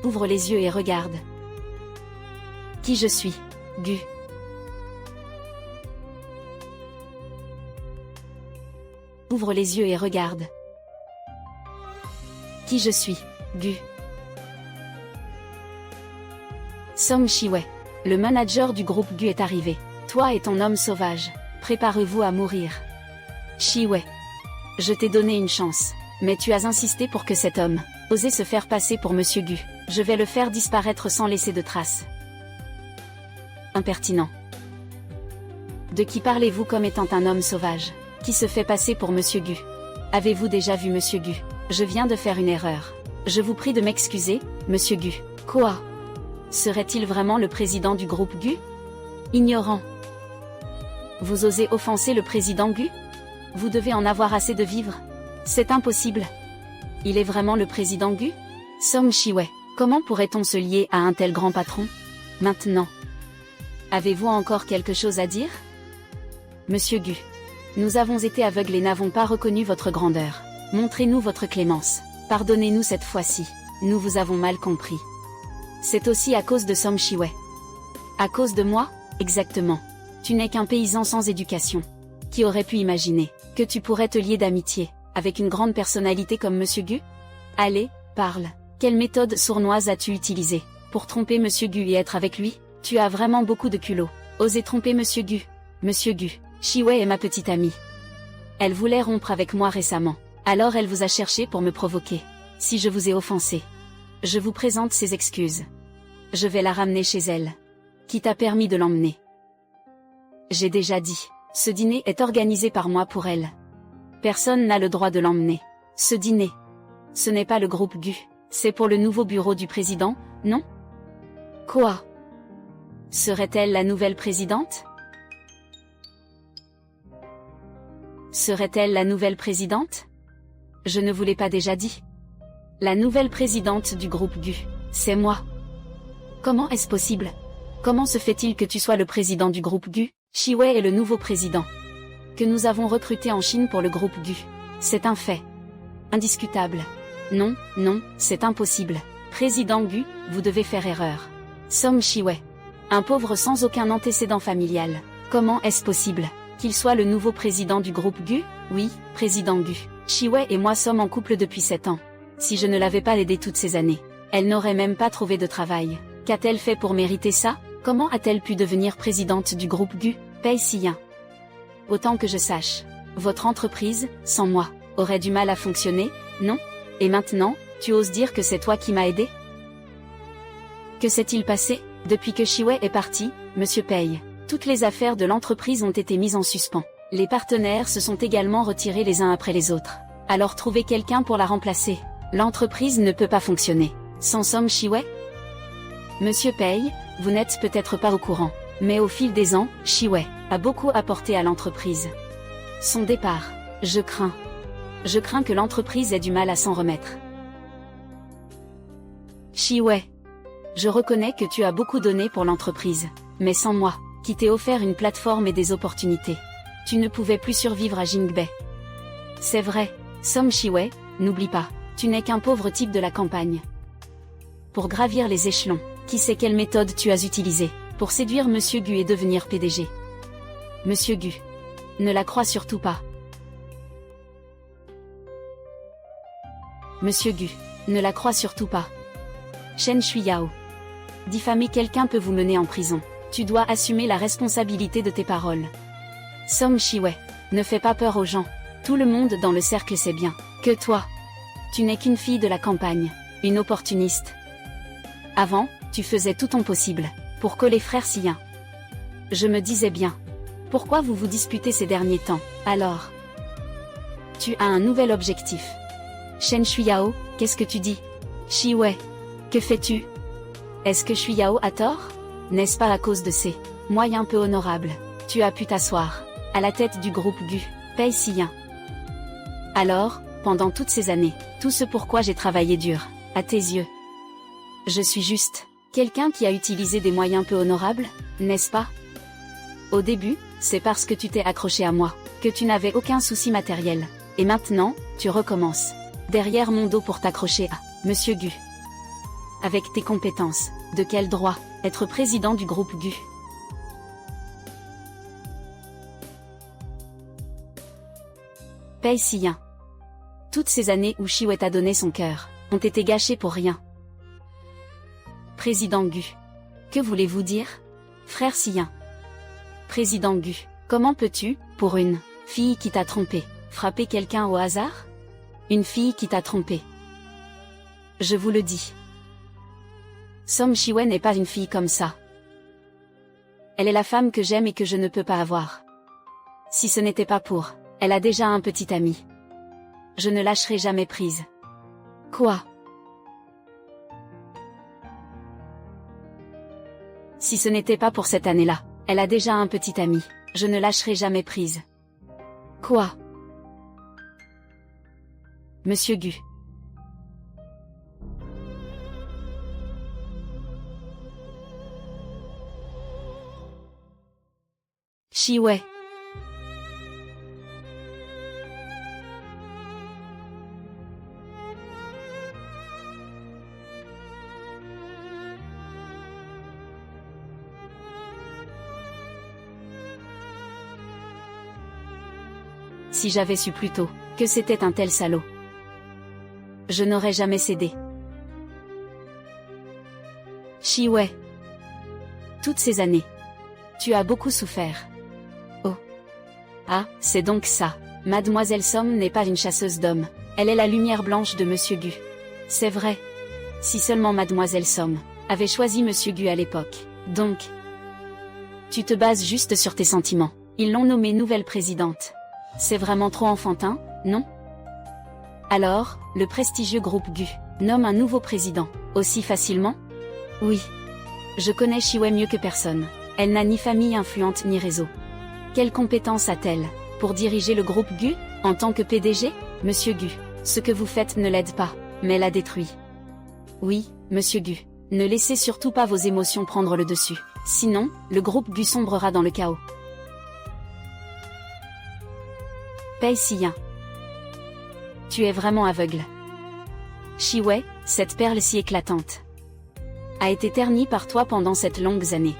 A: Ouvre les yeux et regarde. Qui je suis, Gu. Ouvre les yeux et regarde. Qui je suis, Gu. Song Shiwei. Le manager du groupe Gu est arrivé. Toi et ton homme sauvage, préparez-vous à mourir. Shiwei. Je t'ai donné une chance, mais tu as insisté pour que cet homme osait se faire passer pour Monsieur Gu. Je vais le faire disparaître sans laisser de traces. Impertinent. De qui parlez-vous comme étant un homme sauvage, qui se fait passer pour Monsieur Gu? Avez-vous déjà vu Monsieur Gu? Je viens de faire une erreur. Je vous prie de m'excuser, Monsieur Gu. Quoi? Serait-il vraiment le président du groupe Gu? Ignorant. Vous osez offenser le président Gu? Vous devez en avoir assez de vivre. C'est impossible. Il est vraiment le président Gu? Song Shiwei. Comment pourrait-on se lier à un tel grand patron? Maintenant. Avez-vous encore quelque chose à dire? Monsieur Gu. Nous avons été aveugles et n'avons pas reconnu votre grandeur. Montrez-nous votre clémence. Pardonnez-nous cette fois-ci. Nous vous avons mal compris. C'est aussi à cause de Song Shiwei. À cause de moi? Exactement. Tu n'es qu'un paysan sans éducation. Qui aurait pu imaginer que tu pourrais te lier d'amitié avec une grande personnalité comme Monsieur Gu? Allez, parle. Quelle méthode sournoise as-tu utilisée pour tromper Monsieur Gu et être avec lui? Tu as vraiment beaucoup de culot. Osez tromper Monsieur Gu. Monsieur Gu. Shiwei est ma petite amie. Elle voulait rompre avec moi récemment. Alors elle vous a cherché pour me provoquer. Si je vous ai offensé, je vous présente ses excuses. Je vais la ramener chez elle. Qui t'a permis de l'emmener? J'ai déjà dit. Ce dîner est organisé par moi pour elle. Personne n'a le droit de l'emmener. Ce dîner. Ce n'est pas le groupe Gu. C'est pour le nouveau bureau du président, non? Quoi? Serait-elle la nouvelle présidente? Serait-elle la nouvelle présidente? Je ne vous l'ai pas déjà dit. La nouvelle présidente du groupe GU, c'est moi. Comment est-ce possible? Comment se fait-il que tu sois le président du groupe GU? Shiwei est le nouveau président que nous avons recruté en Chine pour le groupe GU. C'est un fait. Indiscutable. Non, non, c'est impossible. Président GU, vous devez faire erreur. Song Shiwei. Un pauvre sans aucun antécédent familial. Comment est-ce possible qu'il soit le nouveau président du groupe GU? Oui, président GU. Shiwei et moi sommes en couple depuis 7 ans. Si je ne l'avais pas aidée toutes ces années, elle n'aurait même pas trouvé de travail. Qu'a-t-elle fait pour mériter ça? Comment a-t-elle pu devenir présidente du groupe GU? Pei Siyin. Autant que je sache, votre entreprise, sans moi, aurait du mal à fonctionner, non? Et maintenant, tu oses dire que c'est toi qui m'as aidé? Que s'est-il passé? Depuis que Shiwei est parti, Monsieur Pei, toutes les affaires de l'entreprise ont été mises en suspens. Les partenaires se sont également retirés les uns après les autres. Alors trouvez quelqu'un pour la remplacer. L'entreprise ne peut pas fonctionner sans Song Shiwei. Monsieur Pei, vous n'êtes peut-être pas au courant, mais au fil des ans, Shiwei a beaucoup apporté à l'entreprise. Son départ, je crains que l'entreprise ait du mal à s'en remettre. Shiwei, je reconnais que tu as beaucoup donné pour l'entreprise, mais sans moi, qui t'ai offert une plateforme et des opportunités, tu ne pouvais plus survivre à Jingbei. C'est vrai, Song Shiwei, n'oublie pas, tu n'es qu'un pauvre type de la campagne. Pour gravir les échelons, qui sait quelle méthode tu as utilisée pour séduire Monsieur GU et devenir PDG? Monsieur GU, ne la crois surtout pas. Monsieur GU, ne la crois surtout pas. Chen Shuiyao. Diffamer quelqu'un peut vous mener en prison. Tu dois assumer la responsabilité de tes paroles. Song Shiwei, ne fais pas peur aux gens. Tout le monde dans le cercle sait bien que toi, tu n'es qu'une fille de la campagne, une opportuniste. Avant, tu faisais tout ton possible pour coller frère Siyin. Je me disais bien, pourquoi vous vous disputez ces derniers temps? Alors, tu as un nouvel objectif. Chen Shuiyao, qu'est-ce que tu dis? Shiwei, que fais-tu? Est-ce que Shuiyao a tort? N'est-ce pas à cause de ces moyens peu honorables tu as pu t'asseoir à la tête du groupe GU, Pei Siyin? Alors, pendant toutes ces années, tout ce pourquoi j'ai travaillé dur, à tes yeux, je suis juste quelqu'un qui a utilisé des moyens peu honorables, n'est-ce pas? Au début, c'est parce que tu t'es accroché à moi, que tu n'avais aucun souci matériel. Et maintenant, tu recommences derrière mon dos pour t'accrocher à Monsieur GU. Avec tes compétences, de quel droit être président du groupe GU? Pei Siyin. Toutes ces années où Shiwei t'a donné son cœur ont été gâchées pour rien. Président GU. Que voulez-vous dire? Frère Siyin. Président GU. Comment peux-tu, pour une fille qui t'a trompé, frapper quelqu'un au hasard? Une fille qui t'a trompé. Je vous le dis. Song Shiwei n'est pas une fille comme ça. Elle est la femme que j'aime et que je ne peux pas avoir. Si ce n'était pas pour, elle a déjà un petit ami. Je ne lâcherai jamais prise. Quoi? Si ce n'était pas pour cette année-là, elle a déjà un petit ami. Je ne lâcherai jamais prise. Quoi? Monsieur GU. Shiwei. Si j'avais su plus tôt que c'était un tel salaud, je n'aurais jamais cédé. Shiwei. Toutes ces années, tu as beaucoup souffert. Oh. Ah, c'est donc ça. Mademoiselle Song n'est pas une chasseuse d'hommes. Elle est la lumière blanche de Monsieur GU. C'est vrai. Si seulement Mademoiselle Song avait choisi Monsieur GU à l'époque. Donc, tu te bases juste sur tes sentiments. Ils l'ont nommée nouvelle présidente. C'est vraiment trop enfantin, non? Alors, le prestigieux groupe GU nomme un nouveau président, aussi facilement? Oui. Je connais Shiwei mieux que personne. Elle n'a ni famille influente ni réseau. Quelles compétences a-t-elle pour diriger le groupe Gu, en tant que PDG? Monsieur Gu, ce que vous faites ne l'aide pas, mais la détruit. Oui, Monsieur Gu. Ne laissez surtout pas vos émotions prendre le dessus. Sinon, le groupe Gu sombrera dans le chaos. Pei Siyin. Tu es vraiment aveugle. Shiwei, cette perle si éclatante, a été ternie par toi pendant cette longues années.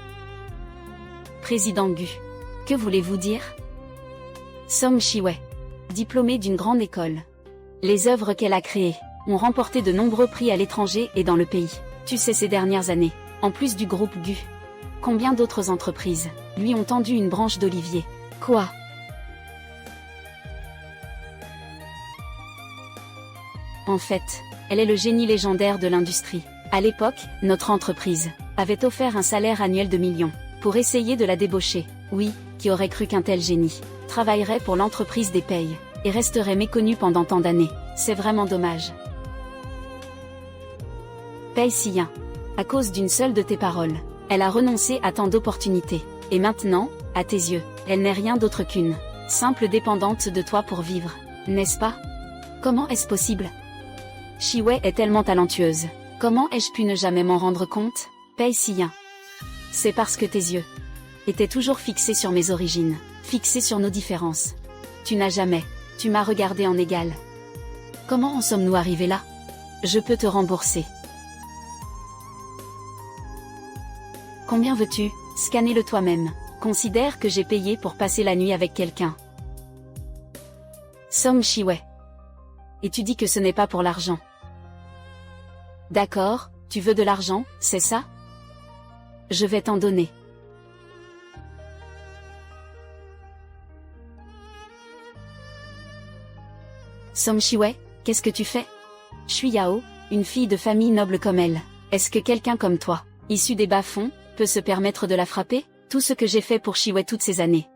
A: Président Gu. Que voulez-vous dire? Song Shiwei. Diplômée d'une grande école. Les œuvres qu'elle a créées ont remporté de nombreux prix à l'étranger et dans le pays. Tu sais, ces dernières années, en plus du groupe Gu, combien d'autres entreprises lui ont tendu une branche d'olivier? Quoi? En fait, elle est le génie légendaire de l'industrie. À l'époque, notre entreprise avait offert un salaire annuel de millions pour essayer de la débaucher. Oui, qui aurait cru qu'un tel génie travaillerait pour l'entreprise des Pei et resterait méconnu pendant tant d'années? C'est vraiment dommage. Pei Siyin. À cause d'une seule de tes paroles, elle a renoncé à tant d'opportunités. Et maintenant, à tes yeux, elle n'est rien d'autre qu'une simple dépendante de toi pour vivre, n'est-ce pas? Comment est-ce possible? Shiwei est tellement talentueuse. Comment ai-je pu ne jamais m'en rendre compte? Pei Siyin. C'est parce que tes yeux étaient toujours fixés sur mes origines, fixés sur nos différences. Tu m'as regardé en égal. Comment en sommes-nous arrivés là? Je peux te rembourser. Combien veux-tu? Scanne-le toi-même. Considère que j'ai payé pour passer la nuit avec quelqu'un. Song Shiwei. Et tu dis que ce n'est pas pour l'argent. D'accord, tu veux de l'argent, c'est ça? Je vais t'en donner. Song Shiwei, qu'est-ce que tu fais? Shui Yao, une fille de famille noble comme elle. Est-ce que quelqu'un comme toi, issu des bas-fonds, peut se permettre de la frapper? Tout ce que j'ai fait pour Shiwei toutes ces années.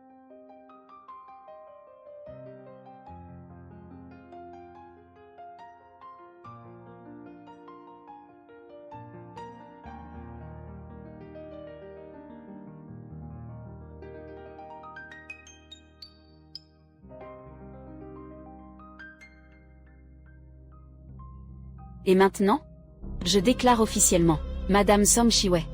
A: Et maintenant? Je déclare officiellement, Madame Song Shiwei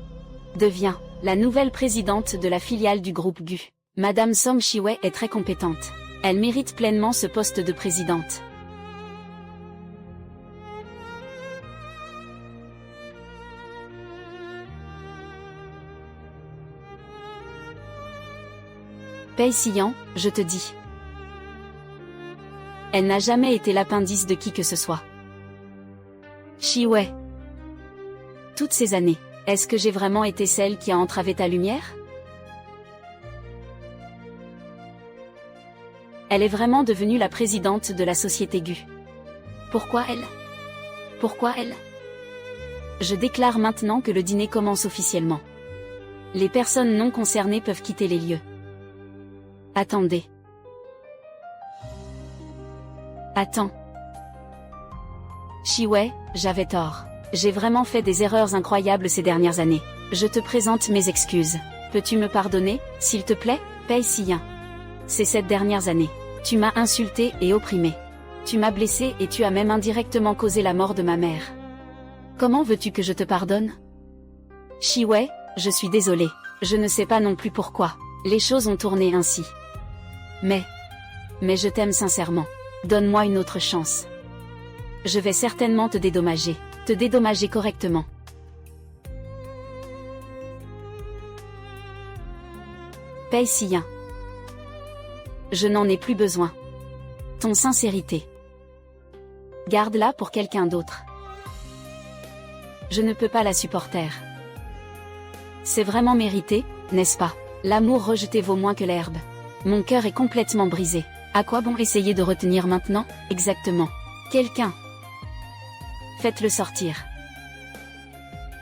A: devient la nouvelle présidente de la filiale du groupe Gu. Madame Song Shiwei est très compétente. Elle mérite pleinement ce poste de présidente. Pei Siyin, je te dis. Elle n'a jamais été l'appendice de qui que ce soit. Shiwei. Toutes ces années, est-ce que j'ai vraiment été celle qui a entravé ta lumière? Elle est vraiment devenue la présidente de la société Gu. Pourquoi elle? Pourquoi elle? Je déclare maintenant que le dîner commence officiellement. Les personnes non concernées peuvent quitter les lieux. Attendez. Attends. Shiwei, j'avais tort. J'ai vraiment fait des erreurs incroyables ces dernières années. Je te présente mes excuses. Peux-tu me pardonner, s'il te plaît, Pei Siyin? Ces 7 dernières années, tu m'as insulté et opprimé. Tu m'as blessé et tu as même indirectement causé la mort de ma mère. Comment veux-tu que je te pardonne? Shiwei, je suis désolée. Je ne sais pas non plus pourquoi les choses ont tourné ainsi. Mais je t'aime sincèrement. Donne-moi une autre chance. Je vais certainement te dédommager correctement. Pei Siyin. Je n'en ai plus besoin. Ton sincérité, garde-la pour quelqu'un d'autre. Je ne peux pas la supporter. C'est vraiment mérité, n'est-ce pas? L'amour rejeté vaut moins que l'herbe. Mon cœur est complètement brisé. À quoi bon essayer de retenir maintenant? Exactement. Quelqu'un. Faites-le sortir.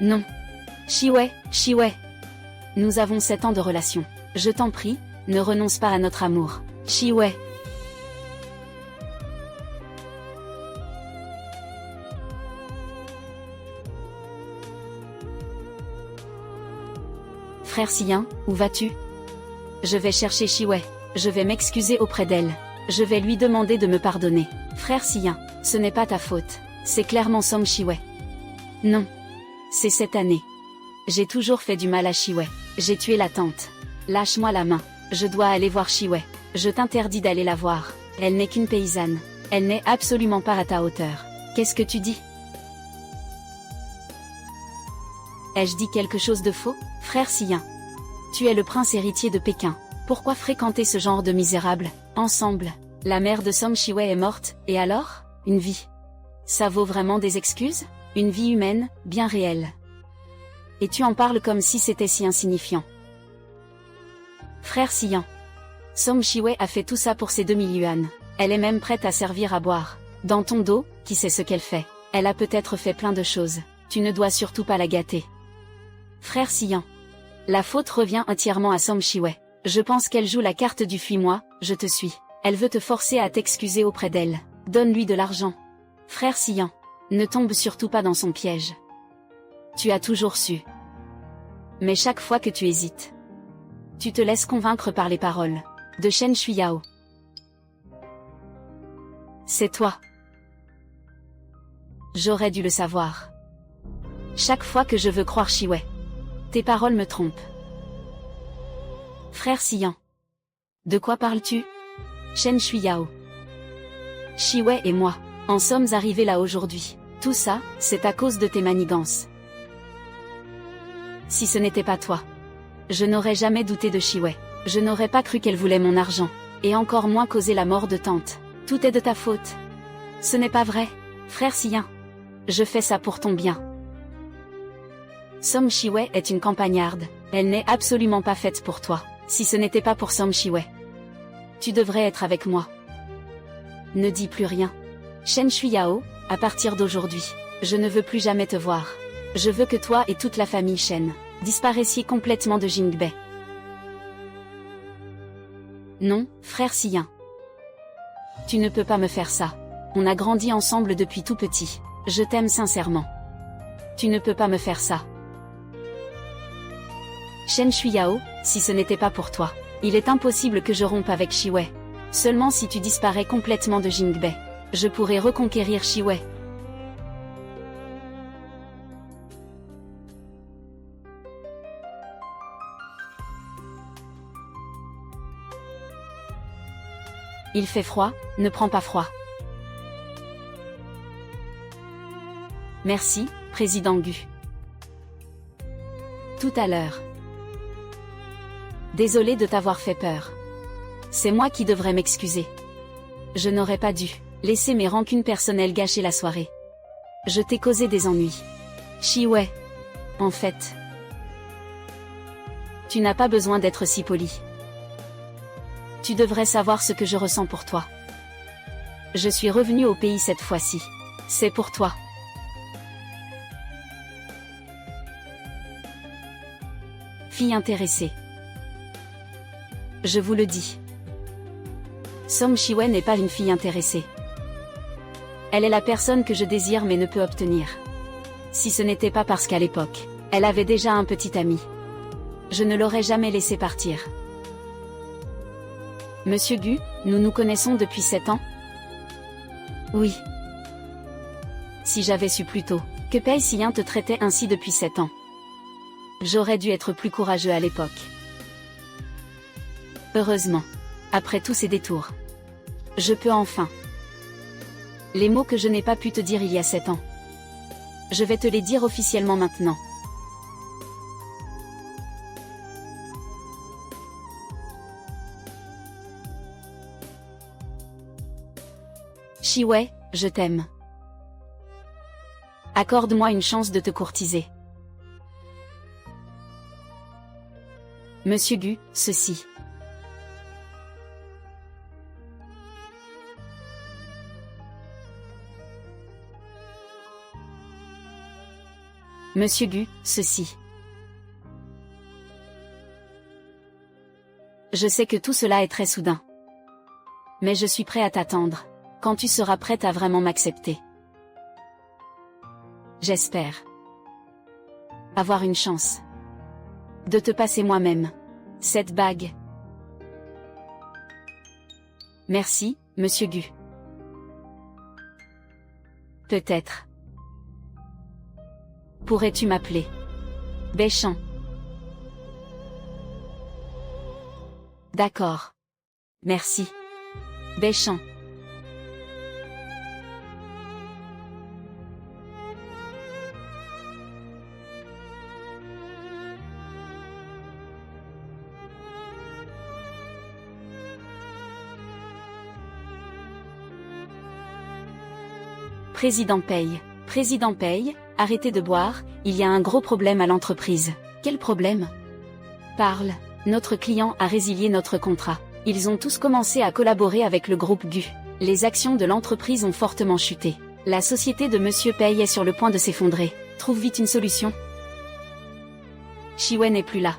A: Non. Shiwei. Nous avons 7 ans de relation. Je t'en prie, ne renonce pas à notre amour. Shiwei. Frère Siyin, où vas-tu? Je vais chercher Shiwei. Je vais m'excuser auprès d'elle. Je vais lui demander de me pardonner. Frère Siyin, ce n'est pas ta faute. C'est clairement Song Shiwei. Non. C'est cette année. J'ai toujours fait du mal à Shiwei. J'ai tué la tante. Lâche-moi la main. Je dois aller voir Shiwei. Je t'interdis d'aller la voir. Elle n'est qu'une paysanne. Elle n'est absolument pas à ta hauteur. Qu'est-ce que tu dis? Ai-je dit quelque chose de faux? Frère Siyin. Tu es le prince héritier de Pékin. Pourquoi fréquenter ce genre de misérables? Ensemble. La mère de Song Shiwei est morte, et alors? Une vie. Ça vaut vraiment des excuses? Une vie humaine, bien réelle. Et tu en parles comme si c'était si insignifiant. Frère Siyin. Song Shiwei a fait tout ça pour ses 2000 yuan. Elle est même prête à servir à boire. Dans ton dos, qui sait ce qu'elle fait? Elle a peut-être fait plein de choses. Tu ne dois surtout pas la gâter. Frère Siyin. La faute revient entièrement à Song Shiwei. Je pense qu'elle joue la carte du fuis-moi, je te suis. Elle veut te forcer à t'excuser auprès d'elle. Donne-lui de l'argent. Frère Siyin. Ne tombe surtout pas dans son piège. Tu as toujours su. Mais chaque fois que tu hésites, tu te laisses convaincre par les paroles de Shen Shuyao. C'est toi. J'aurais dû le savoir. Chaque fois que je veux croire Shiwei, tes paroles me trompent. Frère Siyin. De quoi parles-tu? Shen Shuyao. Shiwei et moi, en sommes arrivés là aujourd'hui. Tout ça, c'est à cause de tes manigances. Si ce n'était pas toi, je n'aurais jamais douté de Shiwei. Je n'aurais pas cru qu'elle voulait mon argent, et encore moins causer la mort de tante. Tout est de ta faute. Ce n'est pas vrai, frère Siyin. Je fais ça pour ton bien. Song Shiwei est une campagnarde. Elle n'est absolument pas faite pour toi. Si ce n'était pas pour Song Shiwei, tu devrais être avec moi. Ne dis plus rien. Shen Shuyao, à partir d'aujourd'hui, je ne veux plus jamais te voir. Je veux que toi et toute la famille Shen disparaissiez complètement de Jingbei. Non, frère Siyin. Tu ne peux pas me faire ça. On a grandi ensemble depuis tout petit. Je t'aime sincèrement. Tu ne peux pas me faire ça. Shen Shuyao, si ce n'était pas pour toi, il est impossible que je rompe avec Shiwei. Seulement si tu disparais complètement de Jingbei, je pourrais reconquérir Shiwei. Il fait froid, ne prends pas froid. Merci, Président Gu. Tout à l'heure. Désolé de t'avoir fait peur. C'est moi qui devrais m'excuser. Je n'aurais pas dû laisser mes rancunes personnelles gâcher la soirée. Je t'ai causé des ennuis. Shiwei. En fait, tu n'as pas besoin d'être si poli. Tu devrais savoir ce que je ressens pour toi. Je suis revenu au pays cette fois-ci. C'est pour toi. Fille intéressée. Je vous le dis. Song Shiwei n'est pas une fille intéressée. Elle est la personne que je désire mais ne peux obtenir. Si ce n'était pas parce qu'à l'époque, elle avait déjà un petit ami, je ne l'aurais jamais laissé partir. Monsieur Gu, nous nous connaissons depuis 7 ans? Oui. Si j'avais su plus tôt que Pei Siyin te traitait ainsi depuis 7 ans, j'aurais dû être plus courageux à l'époque. Heureusement, après tous ces détours, je peux enfin. Les mots que je n'ai pas pu te dire il y a 7 ans. Je vais te les dire officiellement maintenant. Shiwei, je t'aime. Accorde-moi une chance de te courtiser. Monsieur Gu, ceci. Monsieur Gu, ceci. Je sais que tout cela est très soudain. Mais je suis prêt à t'attendre, quand tu seras prête à vraiment m'accepter. J'espère avoir une chance. De te passer moi-même cette bague. Merci, Monsieur Gu. Peut-être. Pourrais-tu m'appeler Béchamp? D'accord. Merci. Béchamp. Président Paye. Président Paye, arrêtez de boire, il y a un gros problème à l'entreprise. Quel problème? Parle. Notre client a résilié notre contrat. Ils ont tous commencé à collaborer avec le groupe Gu. Les actions de l'entreprise ont fortement chuté. La société de Monsieur Paye est sur le point de s'effondrer. Trouve vite une solution. Shiwei n'est plus là.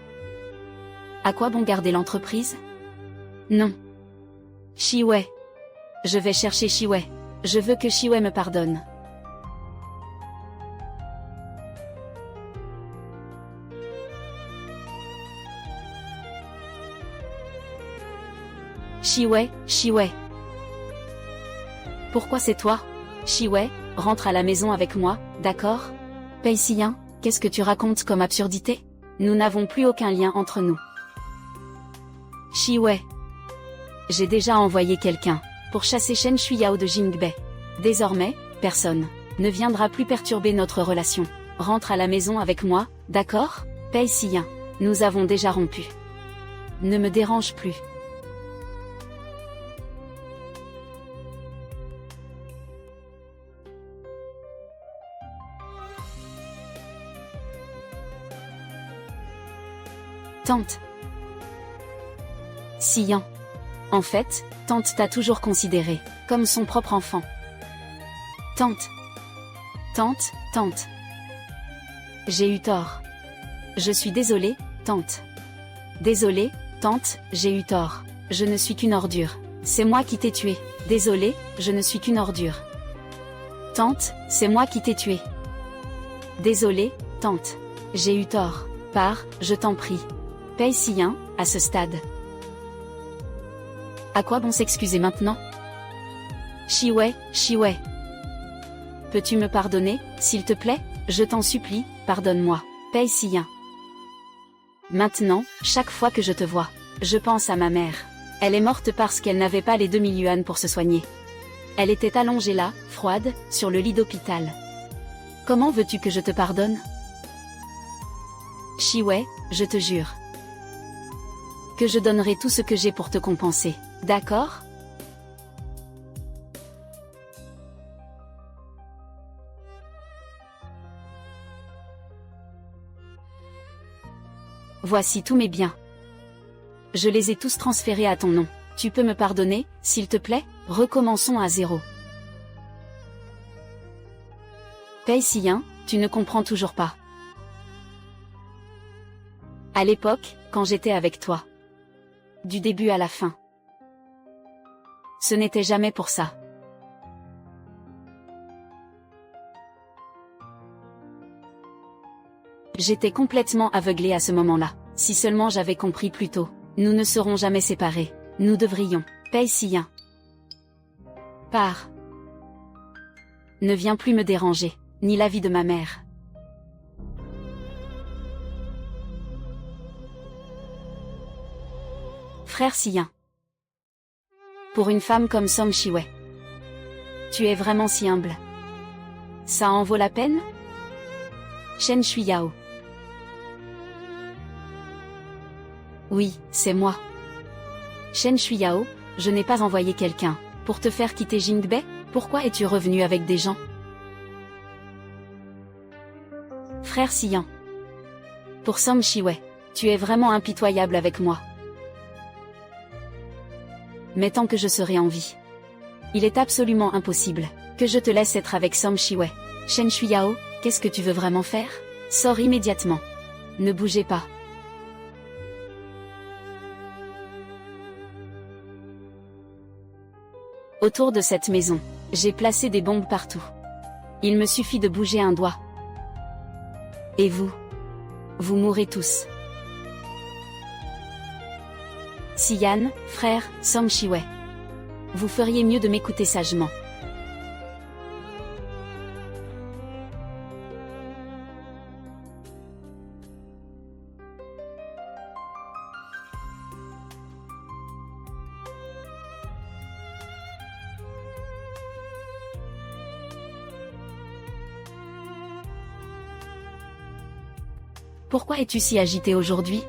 A: À quoi bon garder l'entreprise? Non. Shiwei. Je vais chercher Shiwei. Je veux que Shiwei me pardonne. Shiwei, Shiwei. Pourquoi c'est toi? Shiwei, rentre à la maison avec moi, d'accord? Pei Siyan, qu'est-ce que tu racontes comme absurdité? Nous n'avons plus aucun lien entre nous. Shiwei. J'ai déjà envoyé quelqu'un pour chasser Shen Shuyao de Jingbei. Désormais, personne ne viendra plus perturber notre relation. Rentre à la maison avec moi, d'accord? Pei Siyan. Nous avons déjà rompu. Ne me dérange plus. Tante. Siyan. En fait, tante t'a toujours considéré comme son propre enfant. Tante. Tante, tante. J'ai eu tort. Je suis désolée, tante. Désolée, tante, j'ai eu tort. Je ne suis qu'une ordure. C'est moi qui t'ai tué. Désolée, je ne suis qu'une ordure. Tante, c'est moi qui t'ai tué. Désolée, tante. J'ai eu tort. Pars, je t'en prie. Pei Siyan, à ce stade. À quoi bon s'excuser maintenant? Shiwei, Shiwei. Peux-tu me pardonner, s'il te plaît? Je t'en supplie, pardonne-moi. Pei Siyan. Maintenant, chaque fois que je te vois, je pense à ma mère. Elle est morte parce qu'elle n'avait pas les 2000 yuan pour se soigner. Elle était allongée là, froide, sur le lit d'hôpital. Comment veux-tu que je te pardonne? Shiwei, je te jure que je donnerai tout ce que j'ai pour te compenser. D'accord? Voici tous mes biens. Je les ai tous transférés à ton nom. Tu peux me pardonner, s'il te plaît? Recommençons à zéro. Pei Siyan, tu ne comprends toujours pas. À l'époque, quand j'étais avec toi. Du début à la fin. Ce n'était jamais pour ça. J'étais complètement aveuglée à ce moment-là. Si seulement j'avais compris plus tôt. Nous ne serons jamais séparés. Nous devrions. Pei Siyan. Pars. Ne viens plus me déranger, ni la vie de ma mère. Frère Siyan. Pour une femme comme Som Shiwei. Tu es vraiment si humble. Ça en vaut la peine? Shen Shuyao. Oui, c'est moi. Shen Shuyao, je n'ai pas envoyé quelqu'un pour te faire quitter Jingbei. Pourquoi es-tu revenu avec des gens? Frère Siyan. Pour Som Shiwei, tu es vraiment impitoyable avec moi. Mais tant que je serai en vie, il est absolument impossible que je te laisse être avec Som Shiwei. Shen Shuyao, qu'est-ce que tu veux vraiment faire? Sors immédiatement. Ne bougez pas. Autour de cette maison, j'ai placé des bombes partout. Il me suffit de bouger un doigt. Et vous mourrez tous. Siyan, frère, Song Shiwei. Vous feriez mieux de m'écouter sagement. Pourquoi es-tu si agité aujourd'hui?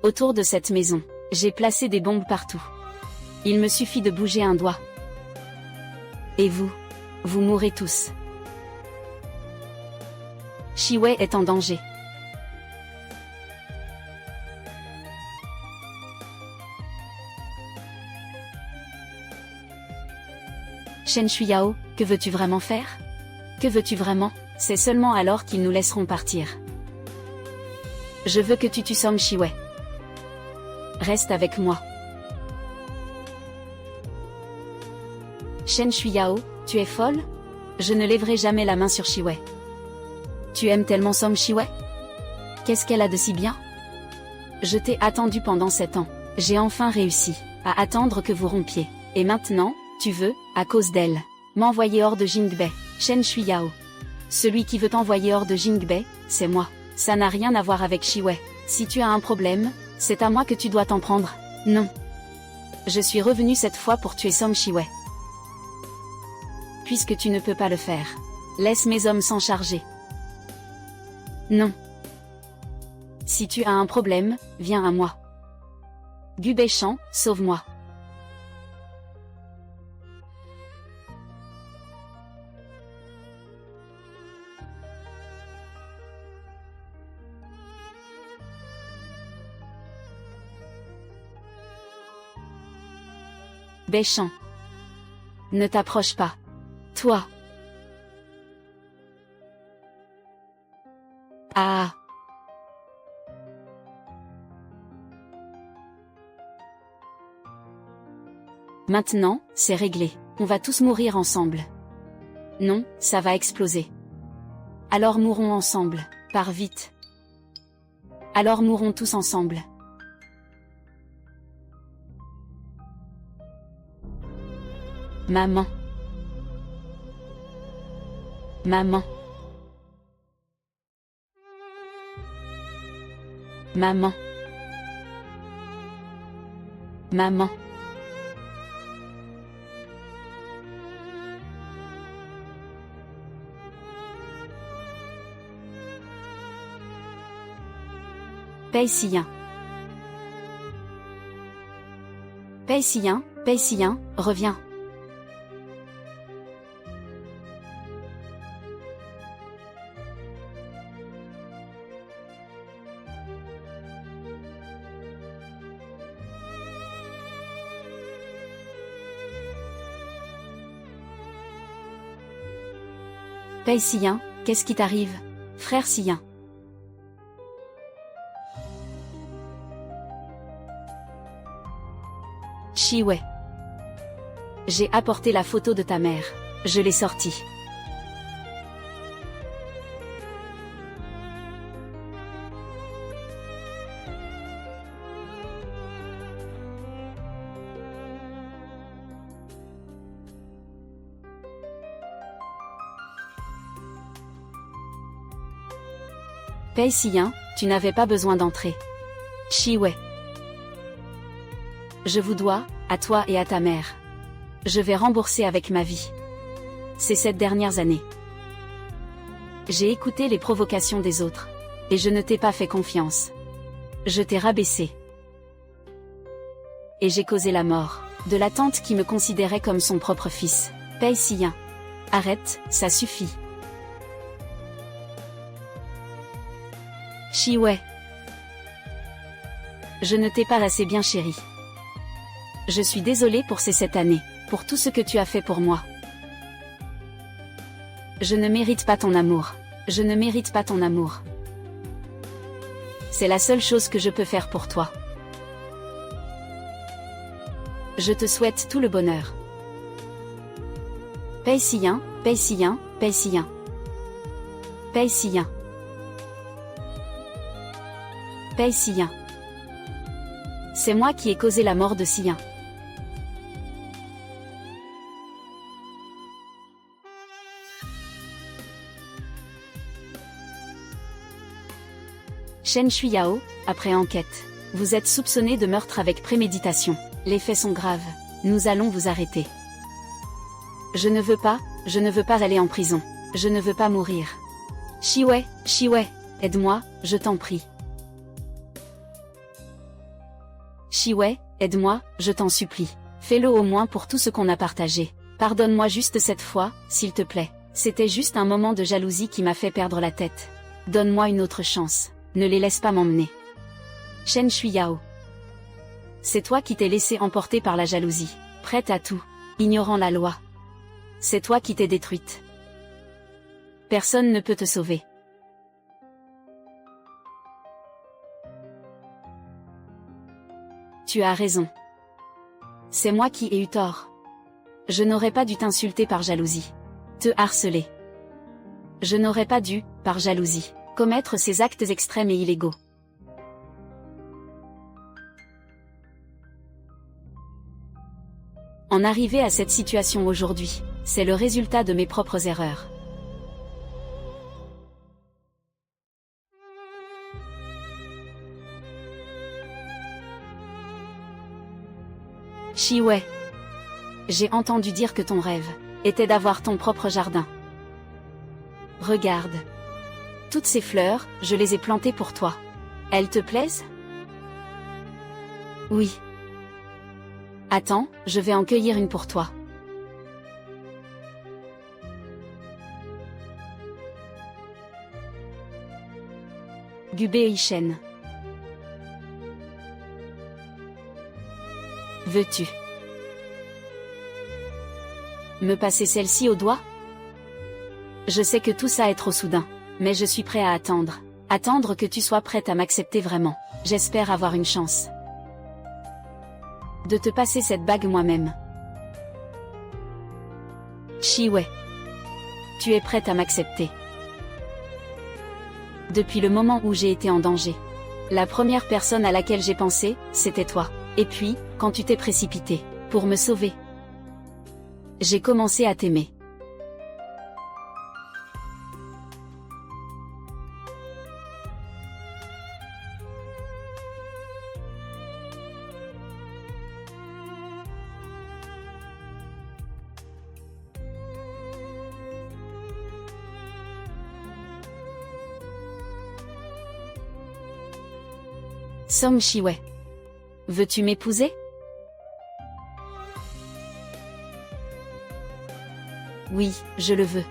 A: Autour de cette maison, j'ai placé des bombes partout. Il me suffit de bouger un doigt. Et vous mourrez tous. Shiwei est en danger. Shen Shuyao, que veux-tu vraiment faire? Que veux-tu vraiment? C'est seulement alors qu'ils nous laisseront partir. Je veux que tu tues Song Shiwei. Reste avec moi. Shen Shuyao, tu es folle? Je ne lèverai jamais la main sur Shiwei. Tu aimes tellement Song Shiwei? Qu'est-ce qu'elle a de si bien? Je t'ai attendu pendant 7 ans. J'ai enfin réussi à attendre que vous rompiez. Et maintenant, tu veux, à cause d'elle, m'envoyer hors de Jingbei. Shen Shuyao. Celui qui veut t'envoyer hors de Jingbei, c'est moi. Ça n'a rien à voir avec Shiwei. Si tu as un problème, c'est à moi que tu dois t'en prendre. Non. Je suis revenu cette fois pour tuer Song Shiwei. Puisque tu ne peux pas le faire, laisse mes hommes s'en charger. Non. Si tu as un problème, viens à moi. Gubei-chan, sauve-moi. Bei-chan. Ne t'approche pas. Toi. Ah. Maintenant, c'est réglé. On va tous mourir ensemble. Non, ça va exploser. Alors mourons ensemble. Pars vite. Alors mourons tous ensemble. Maman. Maman. Maman. Maman. Pei Siyan. Pei Siyan, reviens. Pei Siyan, qu'est-ce qui t'arrive, frère Siyan? Shiwei. J'ai apporté la photo de ta mère. Je l'ai sortie. Pei Siyan, tu n'avais pas besoin d'entrer. Shiwei. Je vous dois, à toi et à ta mère. Je vais rembourser avec ma vie. Ces 7 dernières années. J'ai écouté les provocations des autres. Et je ne t'ai pas fait confiance. Je t'ai rabaissé. Et j'ai causé la mort de la tante qui me considérait comme son propre fils. Pei Siyan. Arrête, ça suffit. Shiwei. Je ne t'ai pas assez bien chéri. Je suis désolée pour ces 7 années, pour tout ce que tu as fait pour moi. Je ne mérite pas ton amour. Je ne mérite pas ton amour. C'est la seule chose que je peux faire pour toi. Je te souhaite tout le bonheur. Pei Siyan, Pei Siyan, Pei Siyan. Pei Siyin. Pei Siyin. C'est moi qui ai causé la mort de Siyin. Shen Shuiyao, après enquête. Vous êtes soupçonné de meurtre avec préméditation. Les faits sont graves. Nous allons vous arrêter. Je ne veux pas aller en prison. Je ne veux pas mourir. Shiwei, aide-moi, je t'en prie. Shiwei, aide-moi, je t'en supplie. Fais-le au moins pour tout ce qu'on a partagé. Pardonne-moi juste cette fois, s'il te plaît. C'était juste un moment de jalousie qui m'a fait perdre la tête. Donne-moi une autre chance. Ne les laisse pas m'emmener. Shen Shuiyao. C'est toi qui t'es laissé emporter par la jalousie, prête à tout, ignorant la loi. C'est toi qui t'es détruite. Personne ne peut te sauver. Tu as raison. C'est moi qui ai eu tort. Je n'aurais pas dû t'insulter par jalousie. Te harceler. Je n'aurais pas dû, par jalousie, commettre ces actes extrêmes et illégaux. En arriver à cette situation aujourd'hui, c'est le résultat de mes propres erreurs. Shiwei. J'ai entendu dire que ton rêve était d'avoir ton propre jardin. Regarde. Toutes ces fleurs, je les ai plantées pour toi. Elles te plaisent? Oui. Attends, je vais en cueillir une pour toi. Gubei Ishen. Veux-tu me passer celle-ci au doigt? Je sais que tout ça est trop soudain, mais je suis prêt à attendre. Attendre que tu sois prête à m'accepter vraiment. J'espère avoir une chance de te passer cette bague moi-même. Shiwei. Tu es prête à m'accepter. Depuis le moment où j'ai été en danger. La première personne à laquelle j'ai pensé, c'était toi. Et puis, quand tu t'es précipité, pour me sauver, j'ai commencé à t'aimer. Song Shiwei. Veux-tu m'épouser? Oui, je le veux.